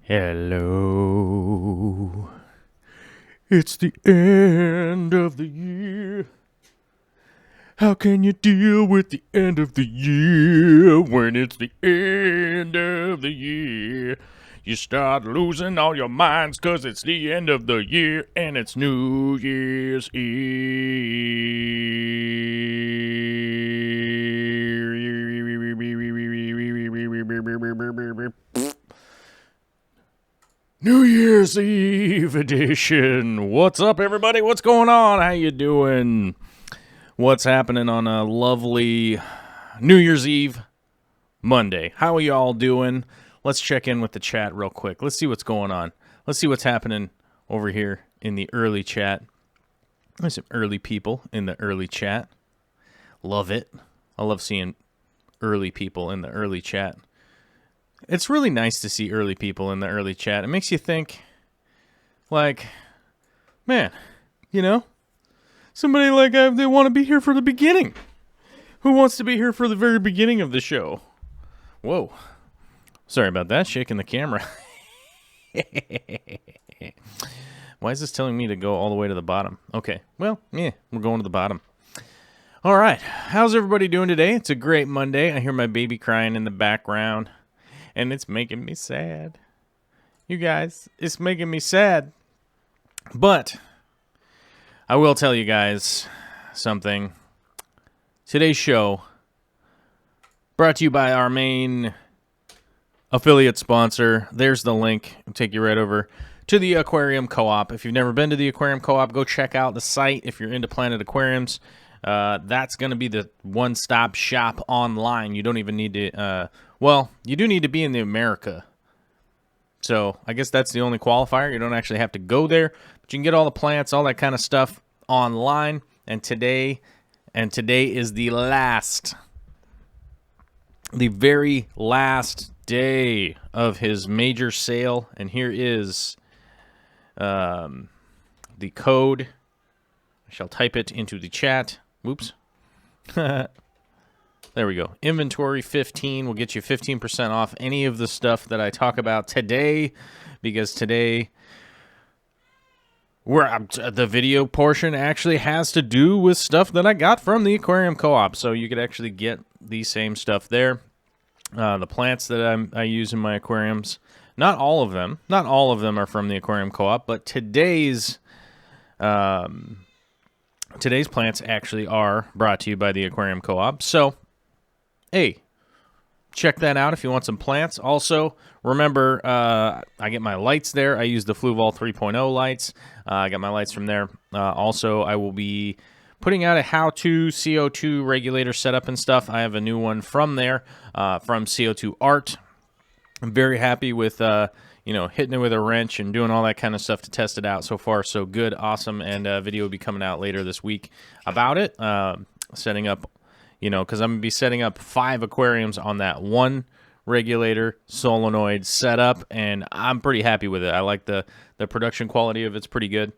Hello. It's the end of the year. How can you deal with the end of the year when it's the end of the year? You start losing all your minds 'cause it's the end of the year and it's New Year's Eve. New Year's Eve edition. What's up, everybody? What's going on? How you doing? What's happening on a lovely New Year's Eve Monday? How are you all doing? Let's check in with the chat real quick. Let's see what's going on. Let's see what's happening over here in the early chat. There's some early people in the early chat. Love it. I love seeing early people in the early chat. It's really nice to see early people in the early chat. It makes you think, like, man, you know, somebody like they want to be here for the beginning. Who wants to be here for the very beginning of the show? Whoa. Sorry about that, shaking the camera. Why is this telling me to go all the way to the bottom? Okay, well, yeah, we're going to the bottom. All right, how's everybody doing today? It's a great Monday. I hear my baby crying in the background. And it's making me sad. You guys, it's making me sad. But I will tell you guys something. Today's show brought to you by our main affiliate sponsor. There's the link. I'll take you right over to the Aquarium Co-op. If you've never been to the Aquarium Co-op, go check out the site if you're into Planet Aquariums. That's going to be the one-stop shop online. You don't even need to... well, you do need to be in the America. So I guess that's the only qualifier. You don't actually have to go there, but you can get all the plants, all that kind of stuff online. And today is the very last day of his major sale. And here is the code. I shall type it into the chat. Whoops. There we go. Inventory 15 will get you 15% off any of the stuff that I talk about today, because today the video portion actually has to do with stuff that I got from the Aquarium Co-op. So you could actually get the same stuff there. The plants that I use in my aquariums, not all of them are from the Aquarium Co-op, but today's plants actually are brought to you by the Aquarium Co-op. So, hey, check that out if you want some plants. Also, remember, I get my lights there. I use the Fluval 3.0 lights. I got my lights from there. Also, I will be putting out a how-to CO2 regulator setup and stuff. I have a new one from there, from CO2 Art. I'm very happy with, hitting it with a wrench and doing all that kind of stuff to test it out. So far, so good, awesome, and video will be coming out later this week about it. Setting up, because I'm going to be setting up 5 aquariums on that one regulator solenoid setup, and I'm pretty happy with it. I like the production quality of it's pretty good,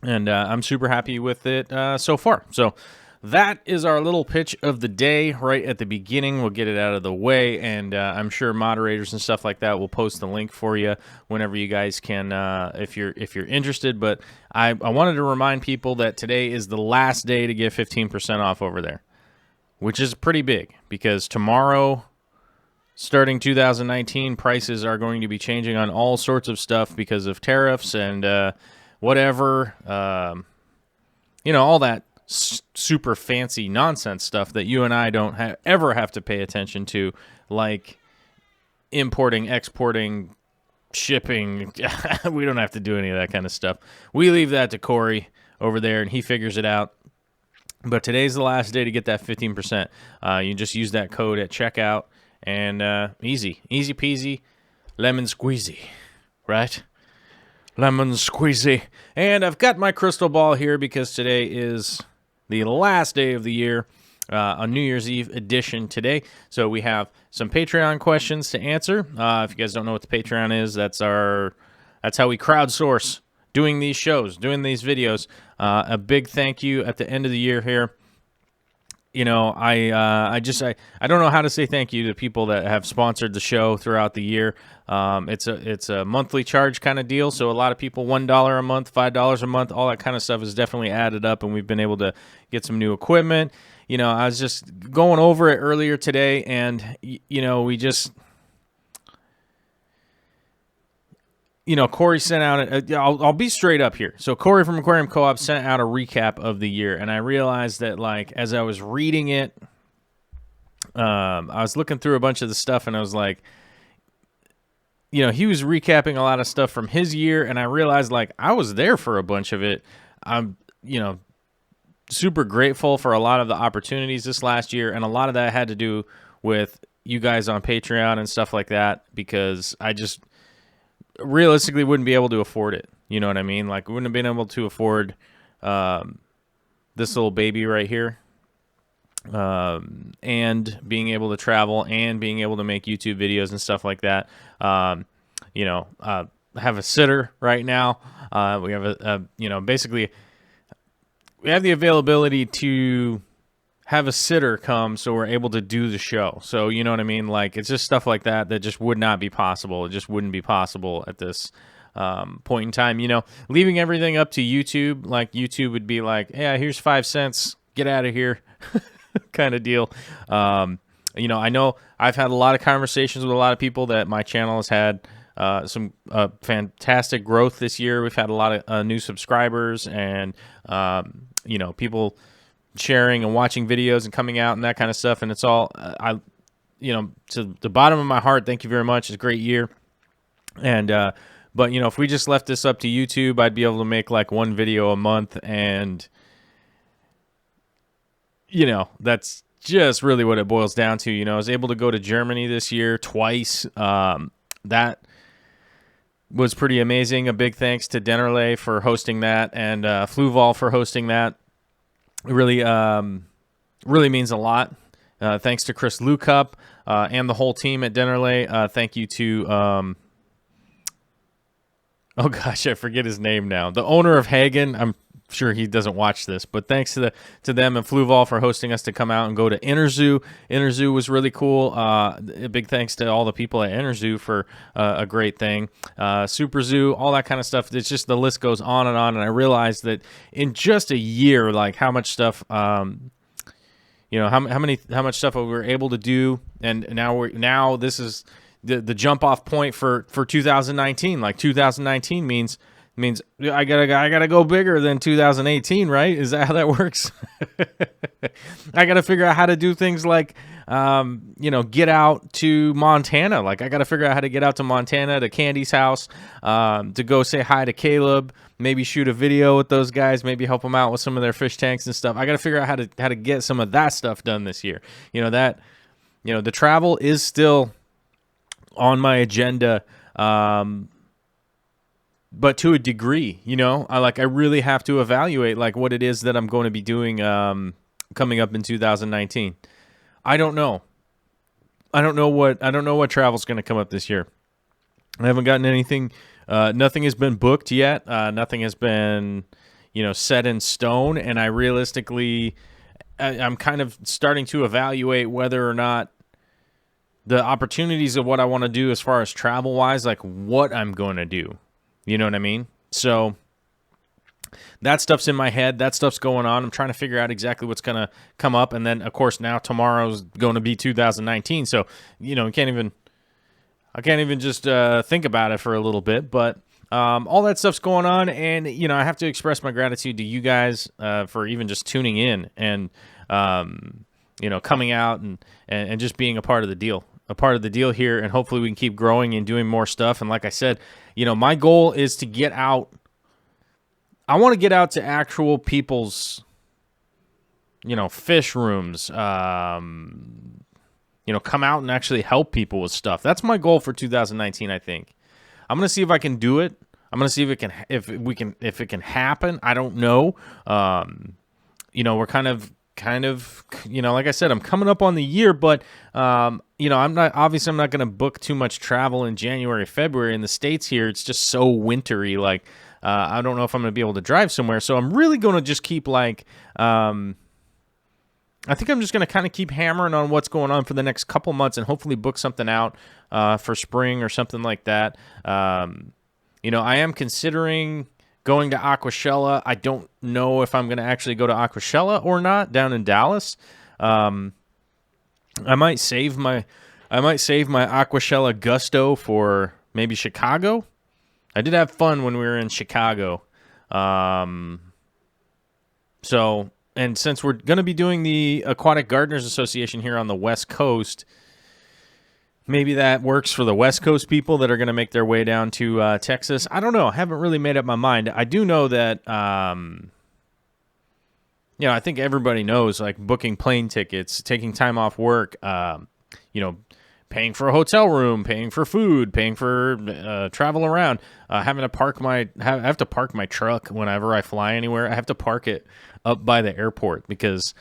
and I'm super happy with it so far. So that is our little pitch of the day right at the beginning. We'll get it out of the way, and I'm sure moderators and stuff like that will post the link for you whenever you guys can, if you're interested. But I wanted to remind people that today is the last day to get 15% off over there, which is pretty big, because tomorrow, starting 2019, prices are going to be changing on all sorts of stuff because of tariffs and whatever, all that super fancy nonsense stuff that you and I don't ever have to pay attention to, like importing, exporting, shipping. We don't have to do any of that kind of stuff. We leave that to Corey over there, and he figures it out. But today's the last day to get that 15%. You just use that code at checkout, and easy peasy, lemon squeezy, right? Lemon squeezy. And I've got my crystal ball here because today is the last day of the year, a New Year's Eve edition today. So we have some Patreon questions to answer. If you guys don't know what the Patreon is, that's how we crowdsource doing these shows, doing these videos. A big thank you at the end of the year here I don't know how to say thank you to people that have sponsored the show throughout the year. It's a monthly charge kind of deal. So a lot of people, $1 a month, $5 a month, all that kind of stuff is definitely added up, and we've been able to get some new equipment. I was just going over it earlier today, and we just. Corey sent out, I'll be straight up here. So Corey from Aquarium Co-op sent out a recap of the year, and I realized that, like, as I was reading it, I was looking through a bunch of the stuff, and I was like, he was recapping a lot of stuff from his year, and I realized, like, I was there for a bunch of it. I'm, super grateful for a lot of the opportunities this last year, and a lot of that had to do with you guys on Patreon and stuff like that, because I just realistically wouldn't be able to afford it. You know what I mean? Like, wouldn't have been able to afford this little baby right here, and being able to travel and being able to make YouTube videos and stuff like that. Have a sitter right now. We have basically we have the availability to have a sitter come, so we're able to do the show. So, you know what I mean? Like, it's just stuff like that just would not be possible. It just wouldn't be possible at this point in time. Leaving everything up to YouTube, like, YouTube would be like, yeah, here's 5 cents, get out of here, kind of deal. I know I've had a lot of conversations with a lot of people that my channel has had some fantastic growth this year. We've had a lot of new subscribers, and people sharing and watching videos and coming out and that kind of stuff. And it's all, to the bottom of my heart, thank you very much. It's a great year. And, but if we just left this up to YouTube, I'd be able to make like one video a month. And, that's just really what it boils down to. I was able to go to Germany this year twice. That was pretty amazing. A big thanks to Dennerle for hosting that, and Fluval for hosting that. It really, really means a lot. Thanks to Chris Lukup and the whole team at Dennerle. Thank you to, oh gosh, I forget his name now. The owner of Hagen. I'm sure he doesn't watch this, but thanks to them and Fluval for hosting us to come out and go to Interzoo. Interzoo was really cool. A big thanks to all the people at Interzoo for a great thing. Super Zoo, all that kind of stuff. It's just, the list goes on. And I realized that in just a year, like, how much stuff, how much stuff we were able to do, and now this is the jump off point for 2019. Like, 2019 means I gotta go bigger than 2018, right? Is that how that works? I gotta figure out how to do things like, get out to Montana. Like, I gotta figure out how to get out to Montana, to Candy's house, to go say hi to Caleb, maybe shoot a video with those guys, maybe help them out with some of their fish tanks and stuff. I gotta figure out how to get some of that stuff done this year. The travel is still on my agenda. But to a degree, I really have to evaluate, like, what it is that I'm going to be doing coming up in 2019. I don't know. I don't know what travel's going to come up this year. I haven't gotten anything. Nothing has been booked yet. Nothing has been, set in stone. And I realistically, I'm kind of starting to evaluate whether or not the opportunities of what I want to do as far as travel-wise, like, what I'm going to do. You know what I mean? So that stuff's in my head. That stuff's going on. I'm trying to figure out exactly what's going to come up. And then, of course, now tomorrow's going to be 2019. So, I can't even just think about it for a little bit. But all that stuff's going on. And, I have to express my gratitude to you guys for even just tuning in and, coming out and just being a part of the deal. Here, and hopefully we can keep growing and doing more stuff. And like I said, my goal is to get out. I want to get out to actual people's, fish rooms, come out and actually help people with stuff. That's my goal for 2019, I think. I'm going to see if I can do it. I'm going to see if it can happen. I don't know. We're kind of, like I said, I'm coming up on the year, but, I'm not going to book too much travel in January, February in the States here. It's just so wintry. Like, I don't know if I'm going to be able to drive somewhere. So I'm really going to just keep, like, I think I'm just going to kind of keep hammering on what's going on for the next couple months and hopefully book something out for spring or something like that. You know, I am considering going to Aquashella. I don't know if I'm going to actually go to Aquashella or not down in Dallas. I might save my Aquashella gusto for maybe Chicago. I did have fun when we were in Chicago. So, and since we're going to be doing the Aquatic Gardeners Association here on the West Coast, maybe that works for the West Coast people that are going to make their way down to Texas. I don't know. I haven't really made up my mind. I do know that, you know, I think everybody knows, like, booking plane tickets, taking time off work, you know, paying for a hotel room, paying for food, paying for travel around, having to park I have to park my truck whenever I fly anywhere. I have to park it up by the airport because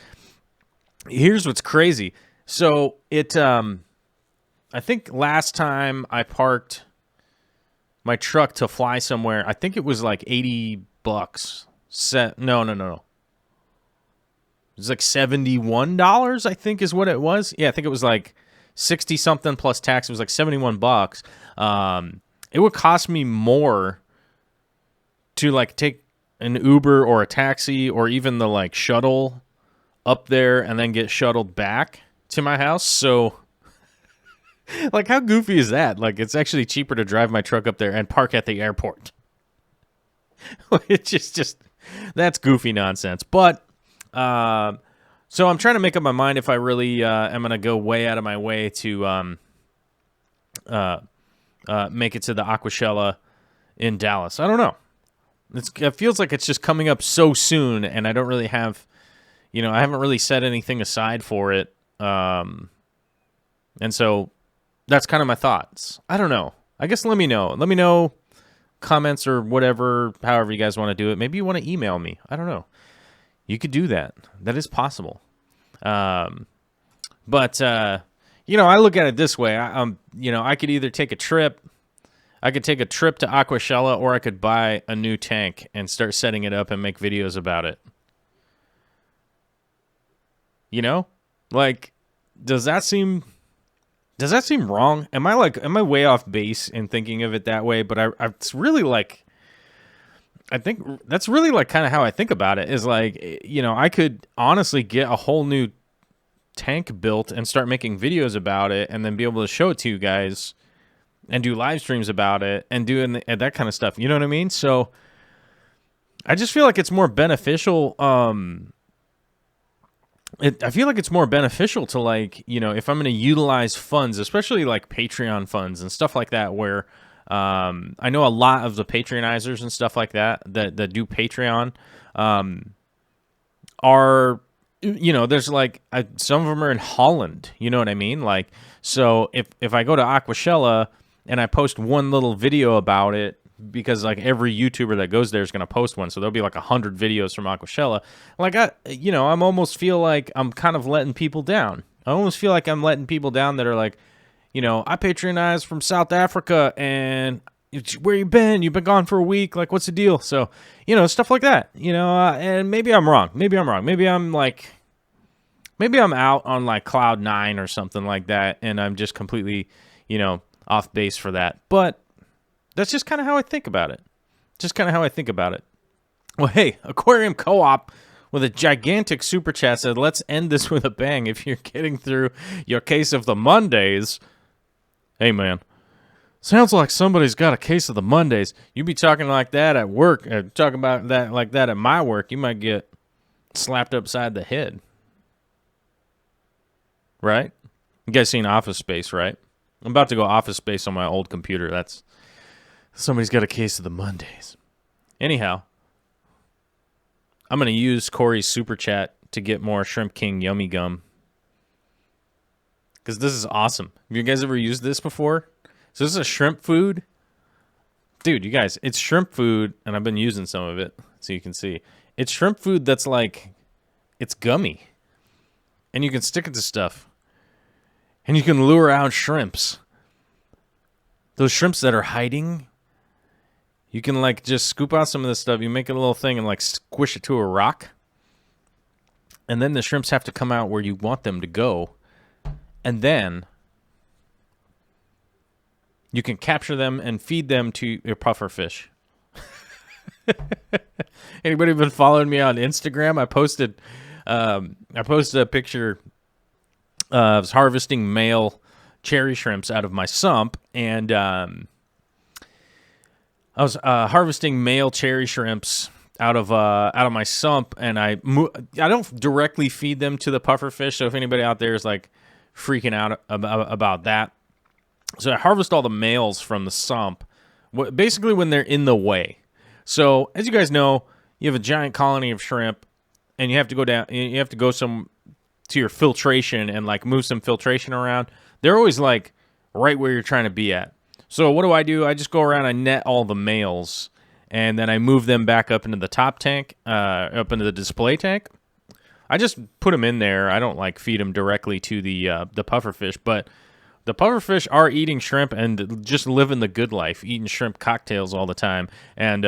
here's what's crazy. So I think last time I parked my truck to fly somewhere, I think it was like $80. No. It was like $71, I think is what it was. Yeah, I think it was like 60 something plus tax. It was like $71. It would cost me more to like take an Uber or a taxi or even the like shuttle up there and then get shuttled back to my house. So like, how goofy is that? Like, it's actually cheaper to drive my truck up there and park at the airport. It's just that's goofy nonsense. But so I'm trying to make up my mind if I really am going to go way out of my way to make it to the Aquashella in Dallas. I don't know. It feels like it's just coming up so soon, and I don't really have, you know, I haven't really set anything aside for it. And so that's kind of my thoughts. I don't know. I guess let me know. Let me know comments or whatever, however you guys want to do it. Maybe you want to email me. I don't know. You could do that. That is possible. But you know, I look at it this way. You know, I could either take a trip. I could take a trip to Aquashella, or I could buy a new tank and start setting it up and make videos about it. You know? Like, does that seem wrong? Am I way off base in thinking of it that way? But it's really like, I think that's really like kind of how I think about it is like, you know, I could honestly get a whole new tank built and start making videos about it and then be able to show it to you guys and do live streams about it and doing that kind of stuff. You know what I mean? So I just feel like it's more beneficial. I feel like it's more beneficial to, like, you know, if I'm going to utilize funds, especially like Patreon funds and stuff like that, where I know a lot of the Patreonizers and stuff like that do Patreon are, you know, there's like some of them are in Holland. You know what I mean? Like, so if I go to Aquashella and I post one little video about it, because like every YouTuber that goes there is going to post one, so there'll be like 100 videos from Aquashella. Like, you know, I'm almost feel like I'm kind of letting people down. I almost feel like I'm letting people down that are like, you know, I patronize from South Africa, and where you been? You've been gone for a week. Like, what's the deal? So, you know, stuff like that. You know, and maybe I'm wrong. Maybe I'm out on like cloud 9 or something like that, and I'm just completely, you know, off base for that. But that's just kind of how I think about it. Well, hey, Aquarium Co-op with a gigantic super chat said, let's end this with a bang. If you're getting through your case of the Mondays, hey, man, sounds like somebody's got a case of the Mondays. You be talking like that at work, talking about that like that at my work, you might get slapped upside the head. Right? You guys seen Office Space, right? I'm about to go Office Space on my old computer. That's somebody's got a case of the Mondays. Anyhow, I'm going to use Corey's super chat to get more Shrimp King Yummy Gum, because this is awesome. Have you guys ever used this before? So this is a shrimp food. Dude, you guys, it's shrimp food, and I've been using some of it, so you can see. It's shrimp food that's like, it's gummy. And you can stick it to stuff. And you can lure out shrimps. Those shrimps that are hiding, you can like just scoop out some of this stuff. You make a little thing and like squish it to a rock. and then the shrimps have to come out where you want them to go, and then you can capture them and feed them to your puffer fish. Anybody been following me on Instagram? I posted a picture of harvesting male cherry shrimps out of my sump, and I was harvesting male cherry shrimps out of my sump, and I don't directly feed them to the puffer fish. So if anybody out there is like freaking out about that, so I harvest all the males from the sump, basically when they're in the way. So as you guys know, you have a giant colony of shrimp, and you have to go down. You have to go to your filtration and like move some filtration around. They're always like right where you're trying to be at. So what do? I just go around, I net all the males, and then I move them back up into the top tank, up into the display tank. I just put them in there. I don't like feed them directly to the pufferfish, but the pufferfish are eating shrimp and just living the good life, eating shrimp cocktails all the time, and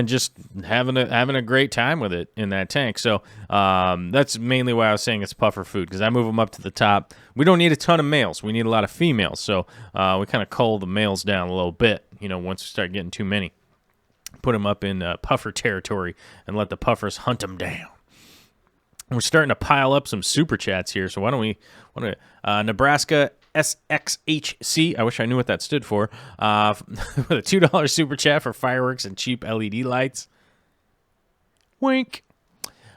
just having a great time with it in that tank. So that's mainly why I was saying it's puffer food, because I move them up to the top. We don't need a ton of males. We need a lot of females. So we kind of cull the males down a little bit, once we start getting too many. Put them up in puffer territory and let the puffers hunt them down. We're starting to pile up some super chats here, so why don't we Nebraska SXHC, I wish I knew what that stood for, with a $2 super chat for fireworks and cheap LED lights. Wink.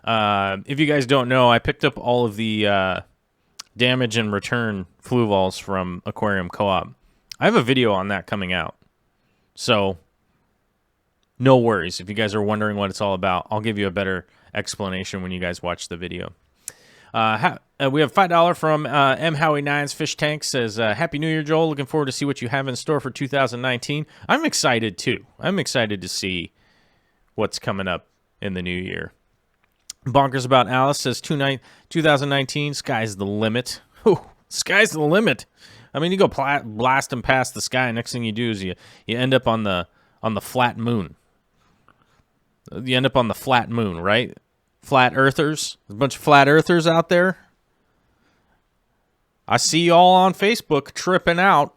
If you guys don't know, I picked up all of the damage and return fluvalls from Aquarium Co-op. I have a video on that coming out, so no worries. If you guys are wondering what it's all about, I'll give you a better explanation when you guys watch the video. We have $5 from M. Howie9's Fish Tank. Says, Happy New Year, Joel. Looking forward to see what you have in store for 2019. I'm excited, too. I'm excited to see what's coming up in the new year. Bonkers About Alice says, 2019, sky's the limit. Ooh, sky's the limit. I mean, you go blasting past the sky, next thing you do is you end up on the flat moon. You end up on the flat moon, right? Flat earthers. There's a bunch of flat earthers out there. I see y'all on Facebook tripping out.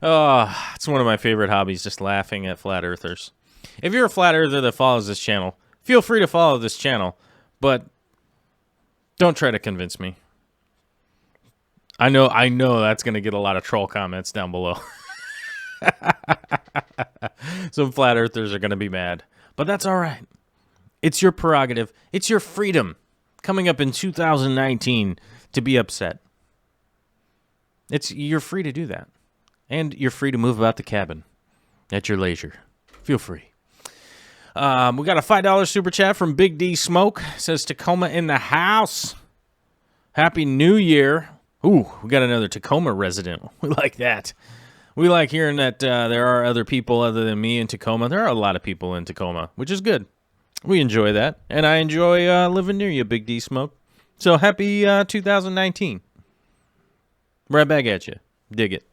Oh, it's one of my favorite hobbies, just laughing at flat earthers. If you're a flat earther that follows this channel, feel free to follow this channel, but don't try to convince me. I know that's going to get a lot of troll comments down below. Some flat earthers are going to be mad, but that's all right. It's your prerogative. It's your freedom coming up in 2019 to be upset. You're free to do that, and you're free to move about the cabin at your leisure. Feel free. We got a $5 super chat from Big D Smoke. Says Tacoma in the house. Happy New Year. Ooh, we got another Tacoma resident. We like that. We like hearing that there are other people other than me in Tacoma. There are a lot of people in Tacoma, which is good. We enjoy that, and I enjoy living near you, Big D Smoke. So happy 2019. Right back at you. Dig it.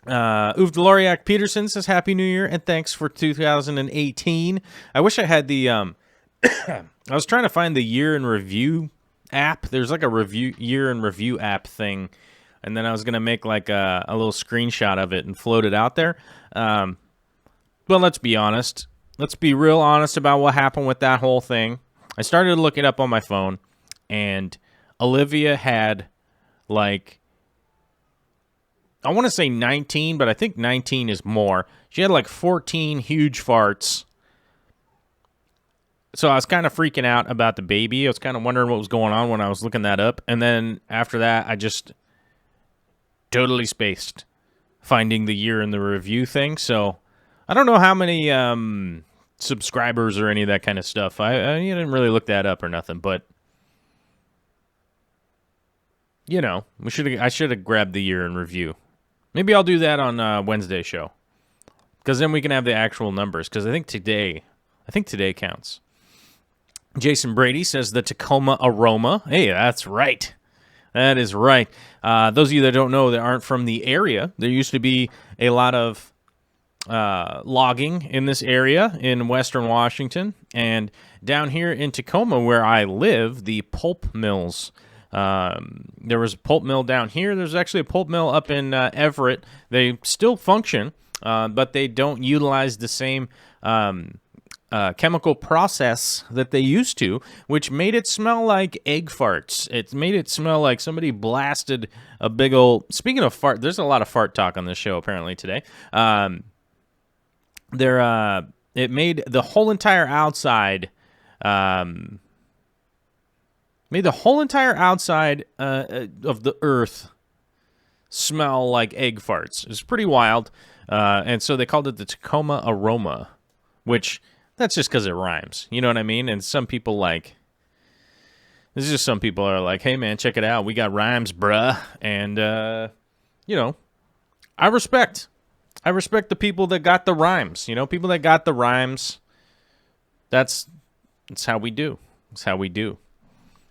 Uv Deloriac Peterson says Happy New Year, and thanks for 2018. I wish I had the... I was trying to find the year in review app. There's like a year in review app thing. And then I was going to make like a little screenshot of it and float it out there. Well, let's be honest. Let's be real honest about what happened with that whole thing. I started to look it up on my phone, and Olivia had like, I want to say 19, but I think 19 is more. She had like 14 huge farts. So I was kind of freaking out about the baby. I was kind of wondering what was going on when I was looking that up. And then after that, I just... totally spaced finding the year in the review thing. So I don't know how many subscribers or any of that kind of stuff. I didn't really look that up or nothing, but I should have grabbed the year in review. Maybe I'll do that on Wednesday show, because then we can have the actual numbers, because I think today counts. Jason Brady says the Tacoma aroma. Hey, that's right. That is right. Those of you that don't know, that aren't from the area, there used to be a lot of logging in this area in western Washington. And down here in Tacoma, where I live, the pulp mills. There was a pulp mill down here. There's actually a pulp mill up in Everett. They still function, but they don't utilize the same chemical process that they used to, which made it smell like egg farts. It made it smell like somebody blasted a big old... Speaking of fart, there's a lot of fart talk on this show apparently today. It made the whole entire outside... made the whole entire outside of the earth smell like egg farts. It was pretty wild. And so they called it the Tacoma aroma, which... That's just because it rhymes. You know what I mean? And some people like... There's just some people are like, hey, man, check it out. We got rhymes, bruh. And, you know, I respect the people that got the rhymes. You know, people that got the rhymes, that's how we do. That's how we do.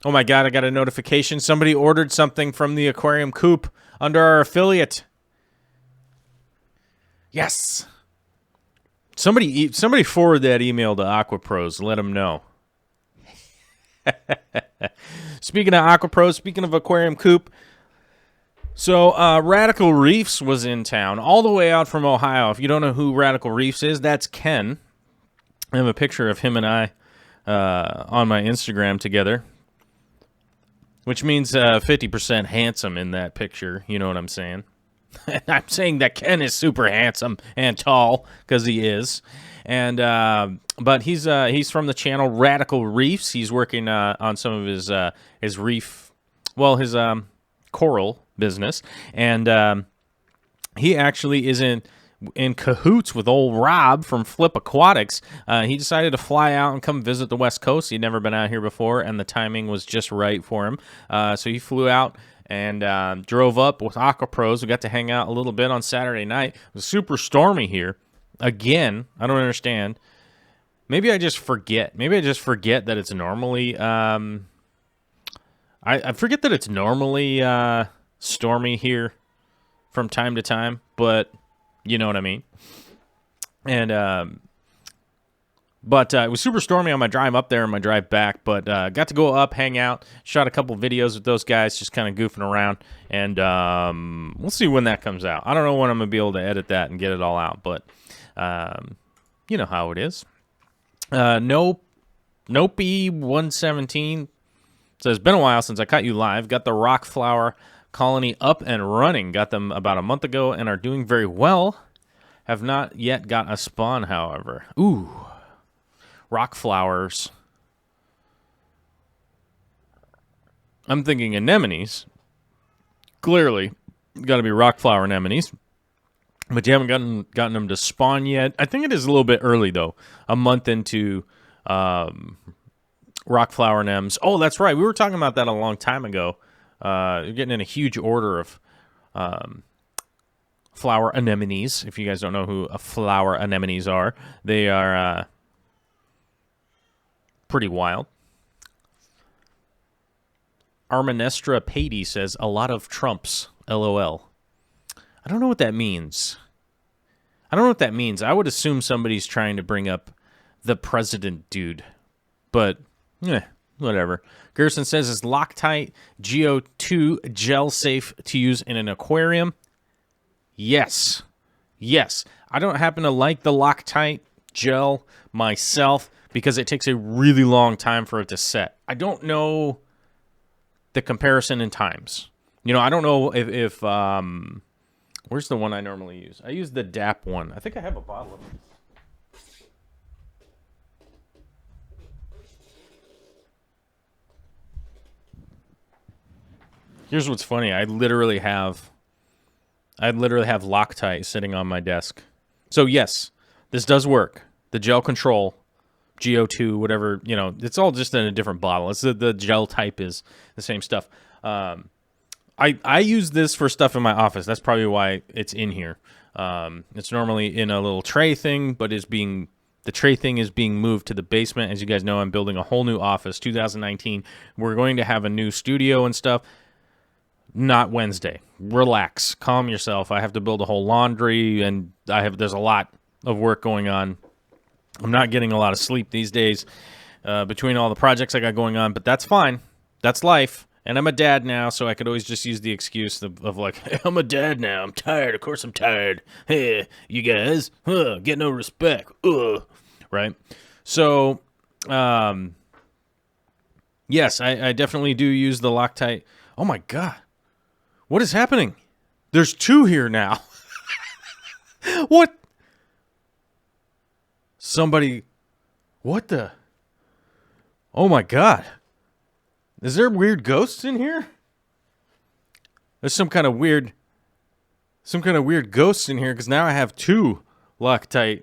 Oh, my God, I got a notification. Somebody ordered something from the Aquarium Coop under our affiliate. Yes. Somebody forward that email to AquaPros. Let them know. Speaking of AquaPros, speaking of Aquarium Coop, so Radical Reefs was in town, all the way out from Ohio. If you don't know who Radical Reefs is, that's Ken. I have a picture of him and I on my Instagram together, which means 50% handsome in that picture. You know what I'm saying? I'm saying that Ken is super handsome and tall because he is, and but he's from the channel Radical Reefs. He's working on some of his reef, well, his coral business, and he actually is in cahoots with old Rob from Flip Aquatics. He decided to fly out and come visit the West Coast. He'd never been out here before, and the timing was just right for him. So he flew out and drove up with AquaPros. We got to hang out a little bit on Saturday night. It was super stormy here. Again, I don't understand. Maybe I just forget. Maybe I just forget that it's normally... I forget that it's normally stormy here from time to time, but you know what I mean. And but it was super stormy on my drive up there and my drive back, but got to go up, hang out, shot a couple videos with those guys, just kind of goofing around, and we'll see when that comes out. I don't know when I'm going to be able to edit that and get it all out, but you know how it is. Nope 117 says, it's been a while since I caught you live. Got the rock flower colony up and running. Got them about a month ago and are doing very well. Have not yet got a spawn, however. Ooh. Rock flowers. I'm thinking anemones. Clearly, got to be rock flower anemones. But you haven't gotten them to spawn yet. I think it is a little bit early, though. A month into rock flower anemones. Oh, that's right. We were talking about that a long time ago. You're getting in a huge order of flower anemones. If you guys don't know who flower anemones are, they are... pretty wild. Arminestra Patey says, a lot of Trumps, LOL. I don't know what that means. I would assume somebody's trying to bring up the president dude. But, whatever. Gerson says, is Loctite GO2 gel safe to use in an aquarium? Yes. Yes. I don't happen to like the Loctite gel myself, because it takes a really long time for it to set. I don't know the comparison in times. You know, I don't know if where's the one I normally use? I use the DAP one. I think I have a bottle of it. Here's what's funny. I literally have Loctite sitting on my desk. So yes, this does work. The gel control, GO2, whatever, you know, it's all just in a different bottle. It's the gel type is the same stuff. I use this for stuff in my office. That's probably why it's in here. It's normally in a little tray thing, but the tray thing is being moved to the basement. As you guys know, I'm building a whole new office, 2019. We're going to have a new studio and stuff. Not Wednesday. Relax. Calm yourself. I have to build a whole laundry, and there's a lot of work going on. I'm not getting a lot of sleep these days between all the projects I got going on, but that's fine. That's life. And I'm a dad now, so I could always just use the excuse of like, hey, I'm a dad now. I'm tired. Of course I'm tired. Hey, you guys, get no respect. Right? So, yes, I definitely do use the Loctite. Oh, my God. What is happening? There's 2 here now. What? Somebody, what the? Oh my God. Is there weird ghosts in here? There's some kind of weird ghosts in here because now I have 2 Loctite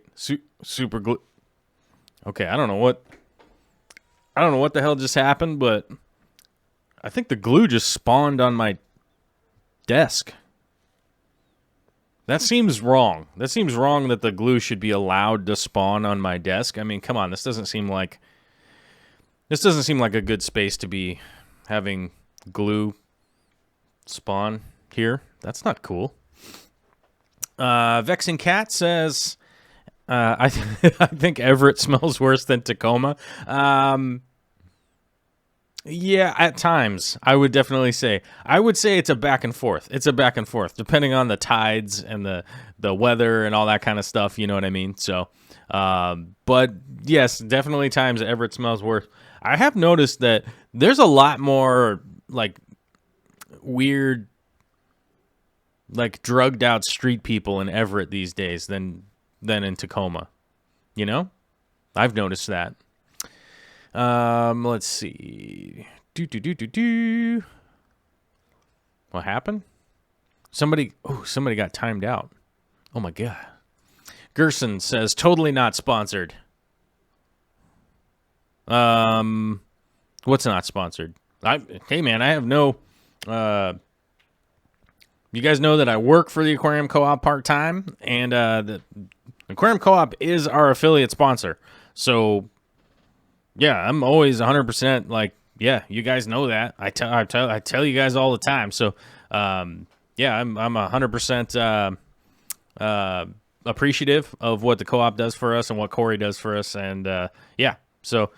super glue. Okay, I don't know what the hell just happened, but I think the glue just spawned on my desk. That seems wrong. That seems wrong that the glue should be allowed to spawn on my desk. I mean, come on, this doesn't seem like a good space to be having glue spawn here. That's not cool. Vexing Cat says, I think Everett smells worse than Tacoma. Yeah, at times, I would definitely say. I would say it's a back and forth. It's a back and forth, depending on the tides and the weather and all that kind of stuff, you know what I mean? So, but yes, definitely times Everett smells worse. I have noticed that there's a lot more, like, weird, like, drugged out street people in Everett these days than in Tacoma. You know? I've noticed that. Let's see. What happened? Somebody got timed out. Oh my God. Gerson says, totally not sponsored. What's not sponsored? Hey man, I have no, you guys know that I work for the Aquarium Co-op part-time, and, the Aquarium Co-op is our affiliate sponsor. So, yeah, I'm always 100% like, yeah, you guys know that. I tell you guys all the time. So, yeah, I'm 100% appreciative of what the co-op does for us and what Corey does for us, and yeah. So,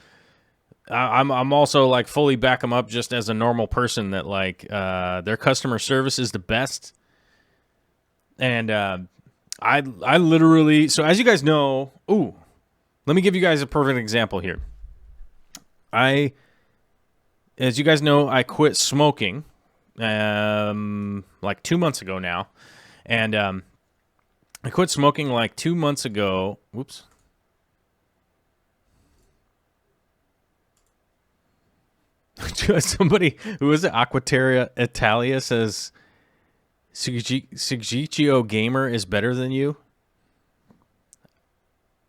I'm also like fully back them up just as a normal person that like their customer service is the best, and I literally, so as you guys know, let me give you guys a perfect example here. As you guys know, I quit smoking like 2 months ago now. And I quit smoking like 2 months ago. Whoops. Somebody, who is it? Aquateria Italia says, Sigiccio Gamer is better than you.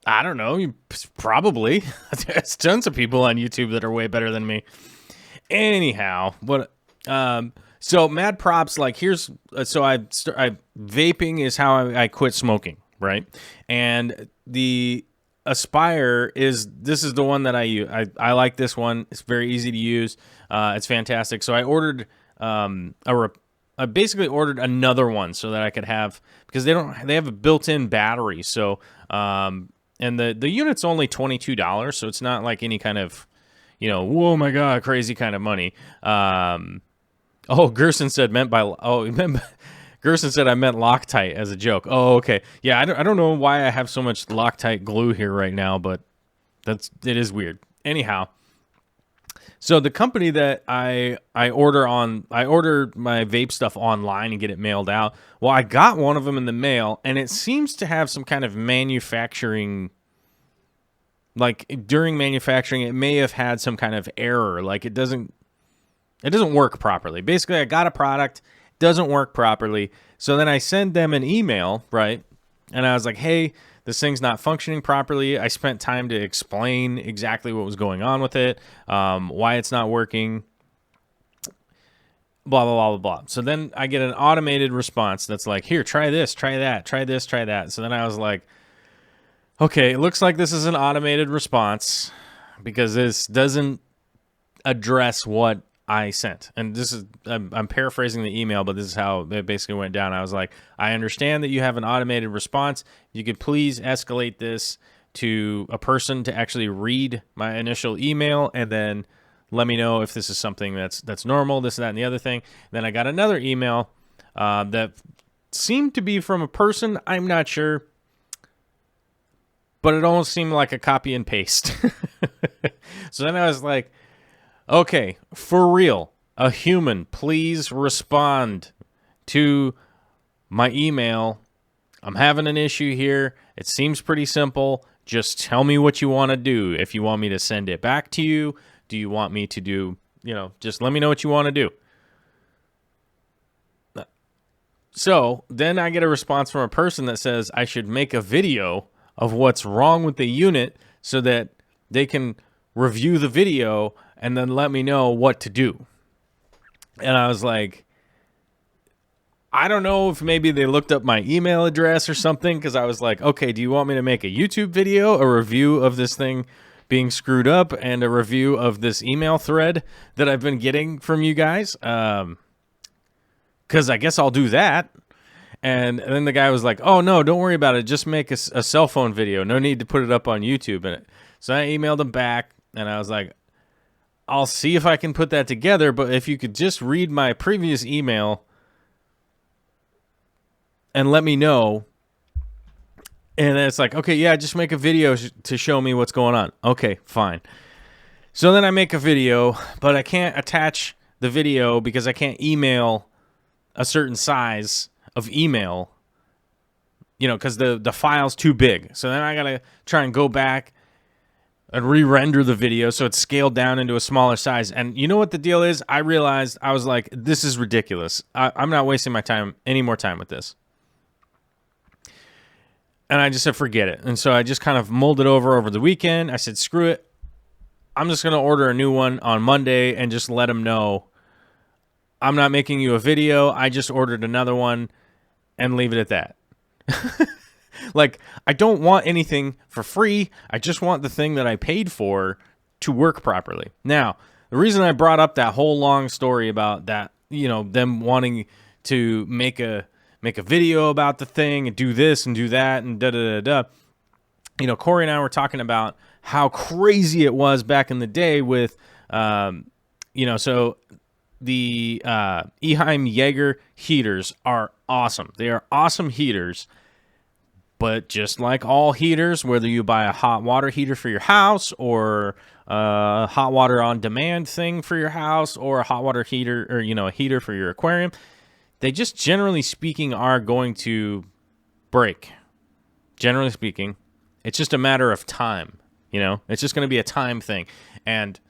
I don't know. Probably. There's tons of people on YouTube that are way better than me. Anyhow, so mad props. Like here's so I vaping is how I quit smoking, right? And the Aspire is the one that I use. I like this one. It's very easy to use. It's fantastic. So I ordered I basically ordered another one so that I could have, because they have a built-in battery. So and the unit's only $22, so it's not like any kind of, you know, whoa my God, crazy kind of money. Gerson said Gerson said I meant Loctite as a joke. Oh, okay. Yeah, I don't know why I have so much Loctite glue here right now, but it is weird. Anyhow, so the company that I order my vape stuff online and get it mailed out. Well, I got one of them in the mail, and it seems to have some kind of manufacturing, like during manufacturing, it may have had some kind of error. Like it doesn't work properly. Basically, I got a product, doesn't work properly. So then I send them an email, right? And I was like, hey, this thing's not functioning properly. I spent time to explain exactly what was going on with it, why it's not working, blah, blah, blah, blah, blah. So then I get an automated response that's like, here, try this, try that, try this, try that. So then I was like, okay, it looks like this is an automated response because this doesn't address what I sent. And this is, I'm paraphrasing the email, but this is how it basically went down. I was like, I understand that you have an automated response. You could please escalate this to a person to actually read my initial email and then let me know if this is something that's normal, this, that, and the other thing. Then I got another email that seemed to be from a person. I'm not sure, but it almost seemed like a copy and paste. So then I was like, okay, for real, a human, please respond to my email. I'm having an issue here. It seems pretty simple. Just tell me what you want to do. If you want me to send it back to you, do you want me to do, just let me know what you want to do. So then I get a response from a person that says I should make a video of what's wrong with the unit so that they can review the video and then let me know what to do. And I was like, I don't know if maybe they looked up my email address or something, because I was like, okay, do you want me to make a YouTube video, a review of this thing being screwed up, and a review of this email thread that I've been getting from you guys? Because I guess I'll do that. And then the guy was like, oh, no, don't worry about it. Just make a cell phone video. No need to put it up on YouTube. So I emailed him back, and I was like, I'll see if I can put that together, but if you could just read my previous email and let me know. And it's like, okay, yeah, just make a video to show me what's going on. Okay, fine. So then I make a video, but I can't attach the video because I can't email a certain size of email, because the file's too big. So then I got to try and go back and re-render the video so it's scaled down into a smaller size. And you know what the deal is? I realized, I was like, this is ridiculous. I'm not wasting my time, any more time with this. And I just said, forget it. And so I just kind of mulled it over the weekend. I said, screw it. I'm just going to order a new one on Monday and just let them know I'm not making you a video. I just ordered another one and leave it at that. Like, I don't want anything for free. I just want the thing that I paid for to work properly. Now, the reason I brought up that whole long story about that, them wanting to make a video about the thing and do this and do that and da-da-da-da. Corey and I were talking about how crazy it was back in the day with, so the Eheim Jaeger heaters are awesome. They are awesome heaters, but just like all heaters, whether you buy a hot water heater for your house or a hot water on demand thing for your house or a hot water heater or, a heater for your aquarium, they just generally speaking are going to break. Generally speaking, it's just a matter of time. It's just going to be a time thing. And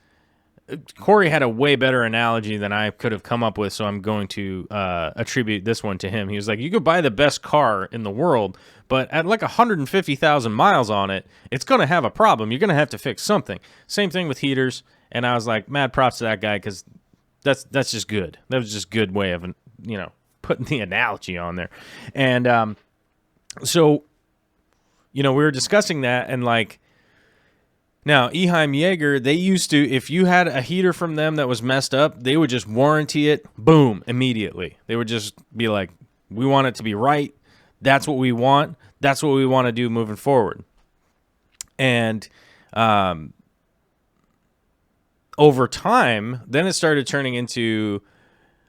Corey had a way better analogy than I could have come up with, so I'm going to attribute this one to him. He was like, you could buy the best car in the world, but at like 150,000 miles on it, it's going to have a problem. You're going to have to fix something. Same thing with heaters. And I was like, mad props to that guy, because that's just good. That was just a good way of, putting the analogy on there. And so, we were discussing that, and like, now, Eheim Jaeger, they used to, if you had a heater from them that was messed up, they would just warranty it, boom, immediately. They would just be like, we want it to be right. That's what we want. That's what we want to do moving forward. And over time, then it started turning into,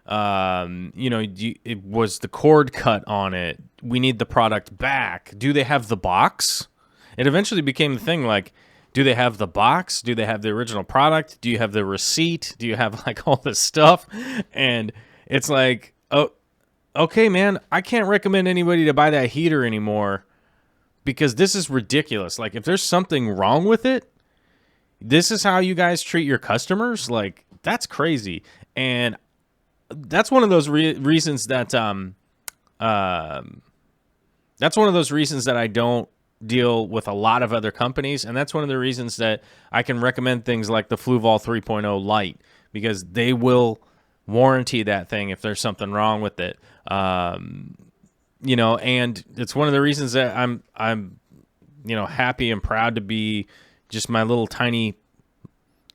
it was the cord cut on it. We need the product back. Do they have the box? It eventually became the thing like, do they have the box? Do they have the original product? Do you have the receipt? Do you have like all this stuff? And it's like, oh, okay, man, I can't recommend anybody to buy that heater anymore because this is ridiculous. Like, if there's something wrong with it, this is how you guys treat your customers? Like, that's crazy. And that's one of those reasons that I don't deal with a lot of other companies, and that's one of the reasons that I can recommend things like the Fluval 3.0 Lite, because they will warranty that thing if there's something wrong with it. And it's one of the reasons that I'm happy and proud to be just my little tiny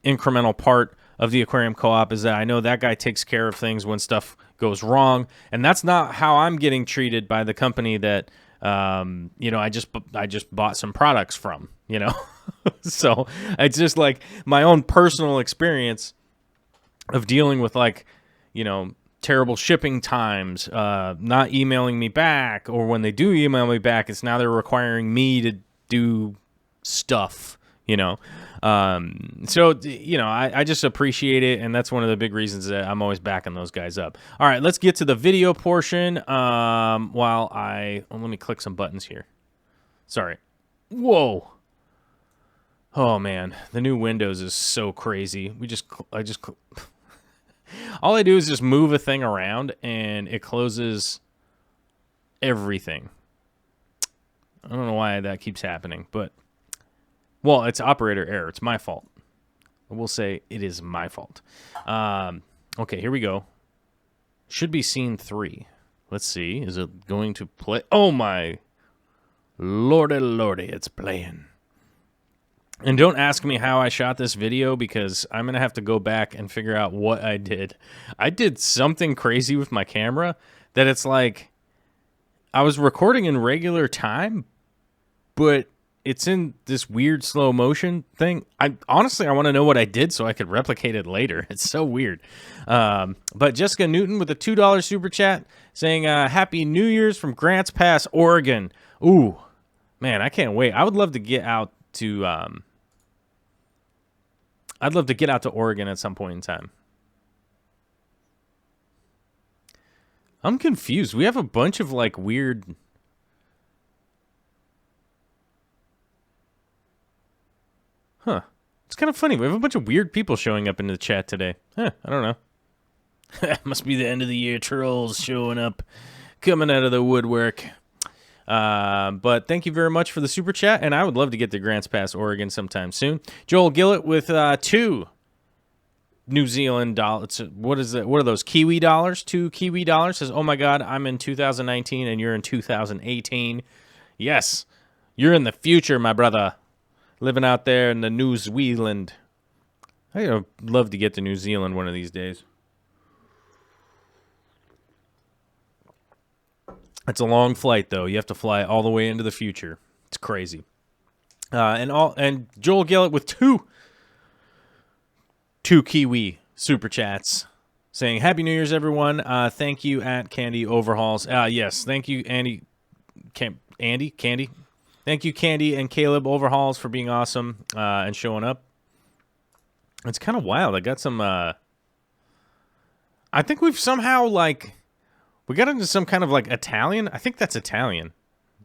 incremental part of the Aquarium Co-op is that I know that guy takes care of things when stuff goes wrong, and that's not how I'm getting treated by the company that I just bought some products from, So it's just like my own personal experience of dealing with terrible shipping times, not emailing me back, or when they do email me back, it's now they're requiring me to do stuff, I just appreciate it, and that's one of the big reasons that I'm always backing those guys up. All right, let's get to the video portion. Let me click some buttons here. Sorry. Whoa. Oh man, the new Windows is so crazy. All I do is just move a thing around, and it closes everything. I don't know why that keeps happening, but... Well, it's operator error. It's my fault. I will say it is my fault. Okay, here we go. Should be scene 3. Let's see. Is it going to play? Oh, my lordy, it's playing. And don't ask me how I shot this video, because I'm going to have to go back and figure out what I did. I did something crazy with my camera that it's like I was recording in regular time, but it's in this weird slow motion thing. I want to know what I did so I could replicate it later. It's so weird. But Jessica Newton with a $2 super chat saying, Happy New Year's from Grants Pass, Oregon. Ooh, man, I can't wait. I would love to get out to... I'd love to get out to Oregon at some point in time. I'm confused. We have a bunch of weird... Huh. It's kind of funny. We have a bunch of weird people showing up into the chat today. I don't know. Must be the end of the year trolls showing up, coming out of the woodwork. But thank you very much for the super chat, and I would love to get to Grants Pass, Oregon sometime soon. Joel Gillett with 2 New Zealand dollars. What is it? What are those? Kiwi dollars? 2 Kiwi dollars. Says, oh my God, I'm in 2019 and you're in 2018. Yes, you're in the future, my brother. Living out there in the New Zealand. I'd love to get to New Zealand one of these days. It's a long flight, though. You have to fly all the way into the future. It's crazy. And Joel Gillett with two Kiwi super chats saying, Happy New Year's, everyone. Thank you at Candy Overhauls. Yes, thank you, Candy. Thank you, Candy and Caleb Overhauls, for being awesome and showing up. It's kind of wild. I got some... I think we've somehow, we got into some kind of, Italian. I think that's Italian.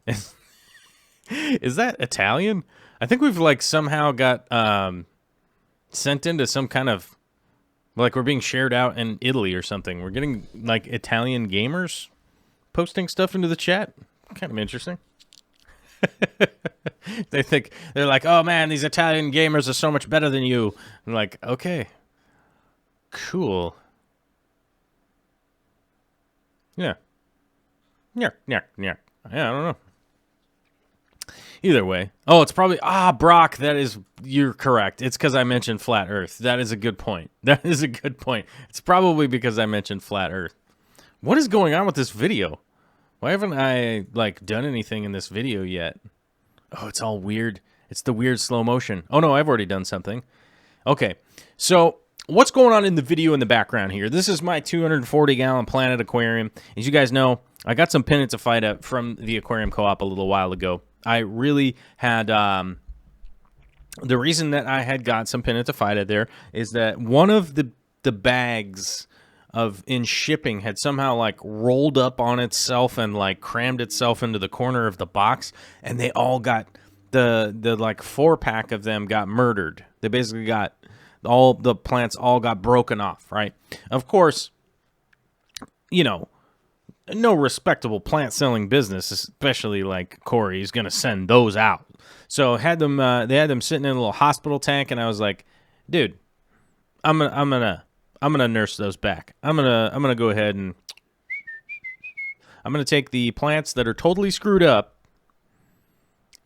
Is that Italian? I think we've, somehow got sent into some kind of... we're being shared out in Italy or something. We're getting, Italian gamers posting stuff into the chat. Kind of interesting. They're like, oh man, these Italian gamers are so much better than you. I'm like, okay, cool. Yeah. I don't know. Either way. Oh, it's probably, Brock, you're correct. It's because I mentioned flat Earth. That is a good point. It's probably because I mentioned flat Earth. What is going on with this video? Why haven't I, done anything in this video yet? Oh, it's all weird. It's the weird slow motion. Oh, no, I've already done something. Okay, so what's going on in the video in the background here? This is my 240-gallon Planet Aquarium. As you guys know, I got some Pinnatifida from the Aquarium Co-op a little while ago. I really had... the reason that I had got some Pinnatifida there is that one of the bags... in shipping had somehow rolled up on itself and crammed itself into the corner of the box, and they all got the 4-pack of them got murdered. They basically got all the plants all got broken off, right? Of course, no respectable plant selling business, especially like Corey, is gonna send those out. So they had them sitting in a little hospital tank, and I was like, dude, I'm gonna nurse those back. I'm gonna go ahead and I'm gonna take the plants that are totally screwed up,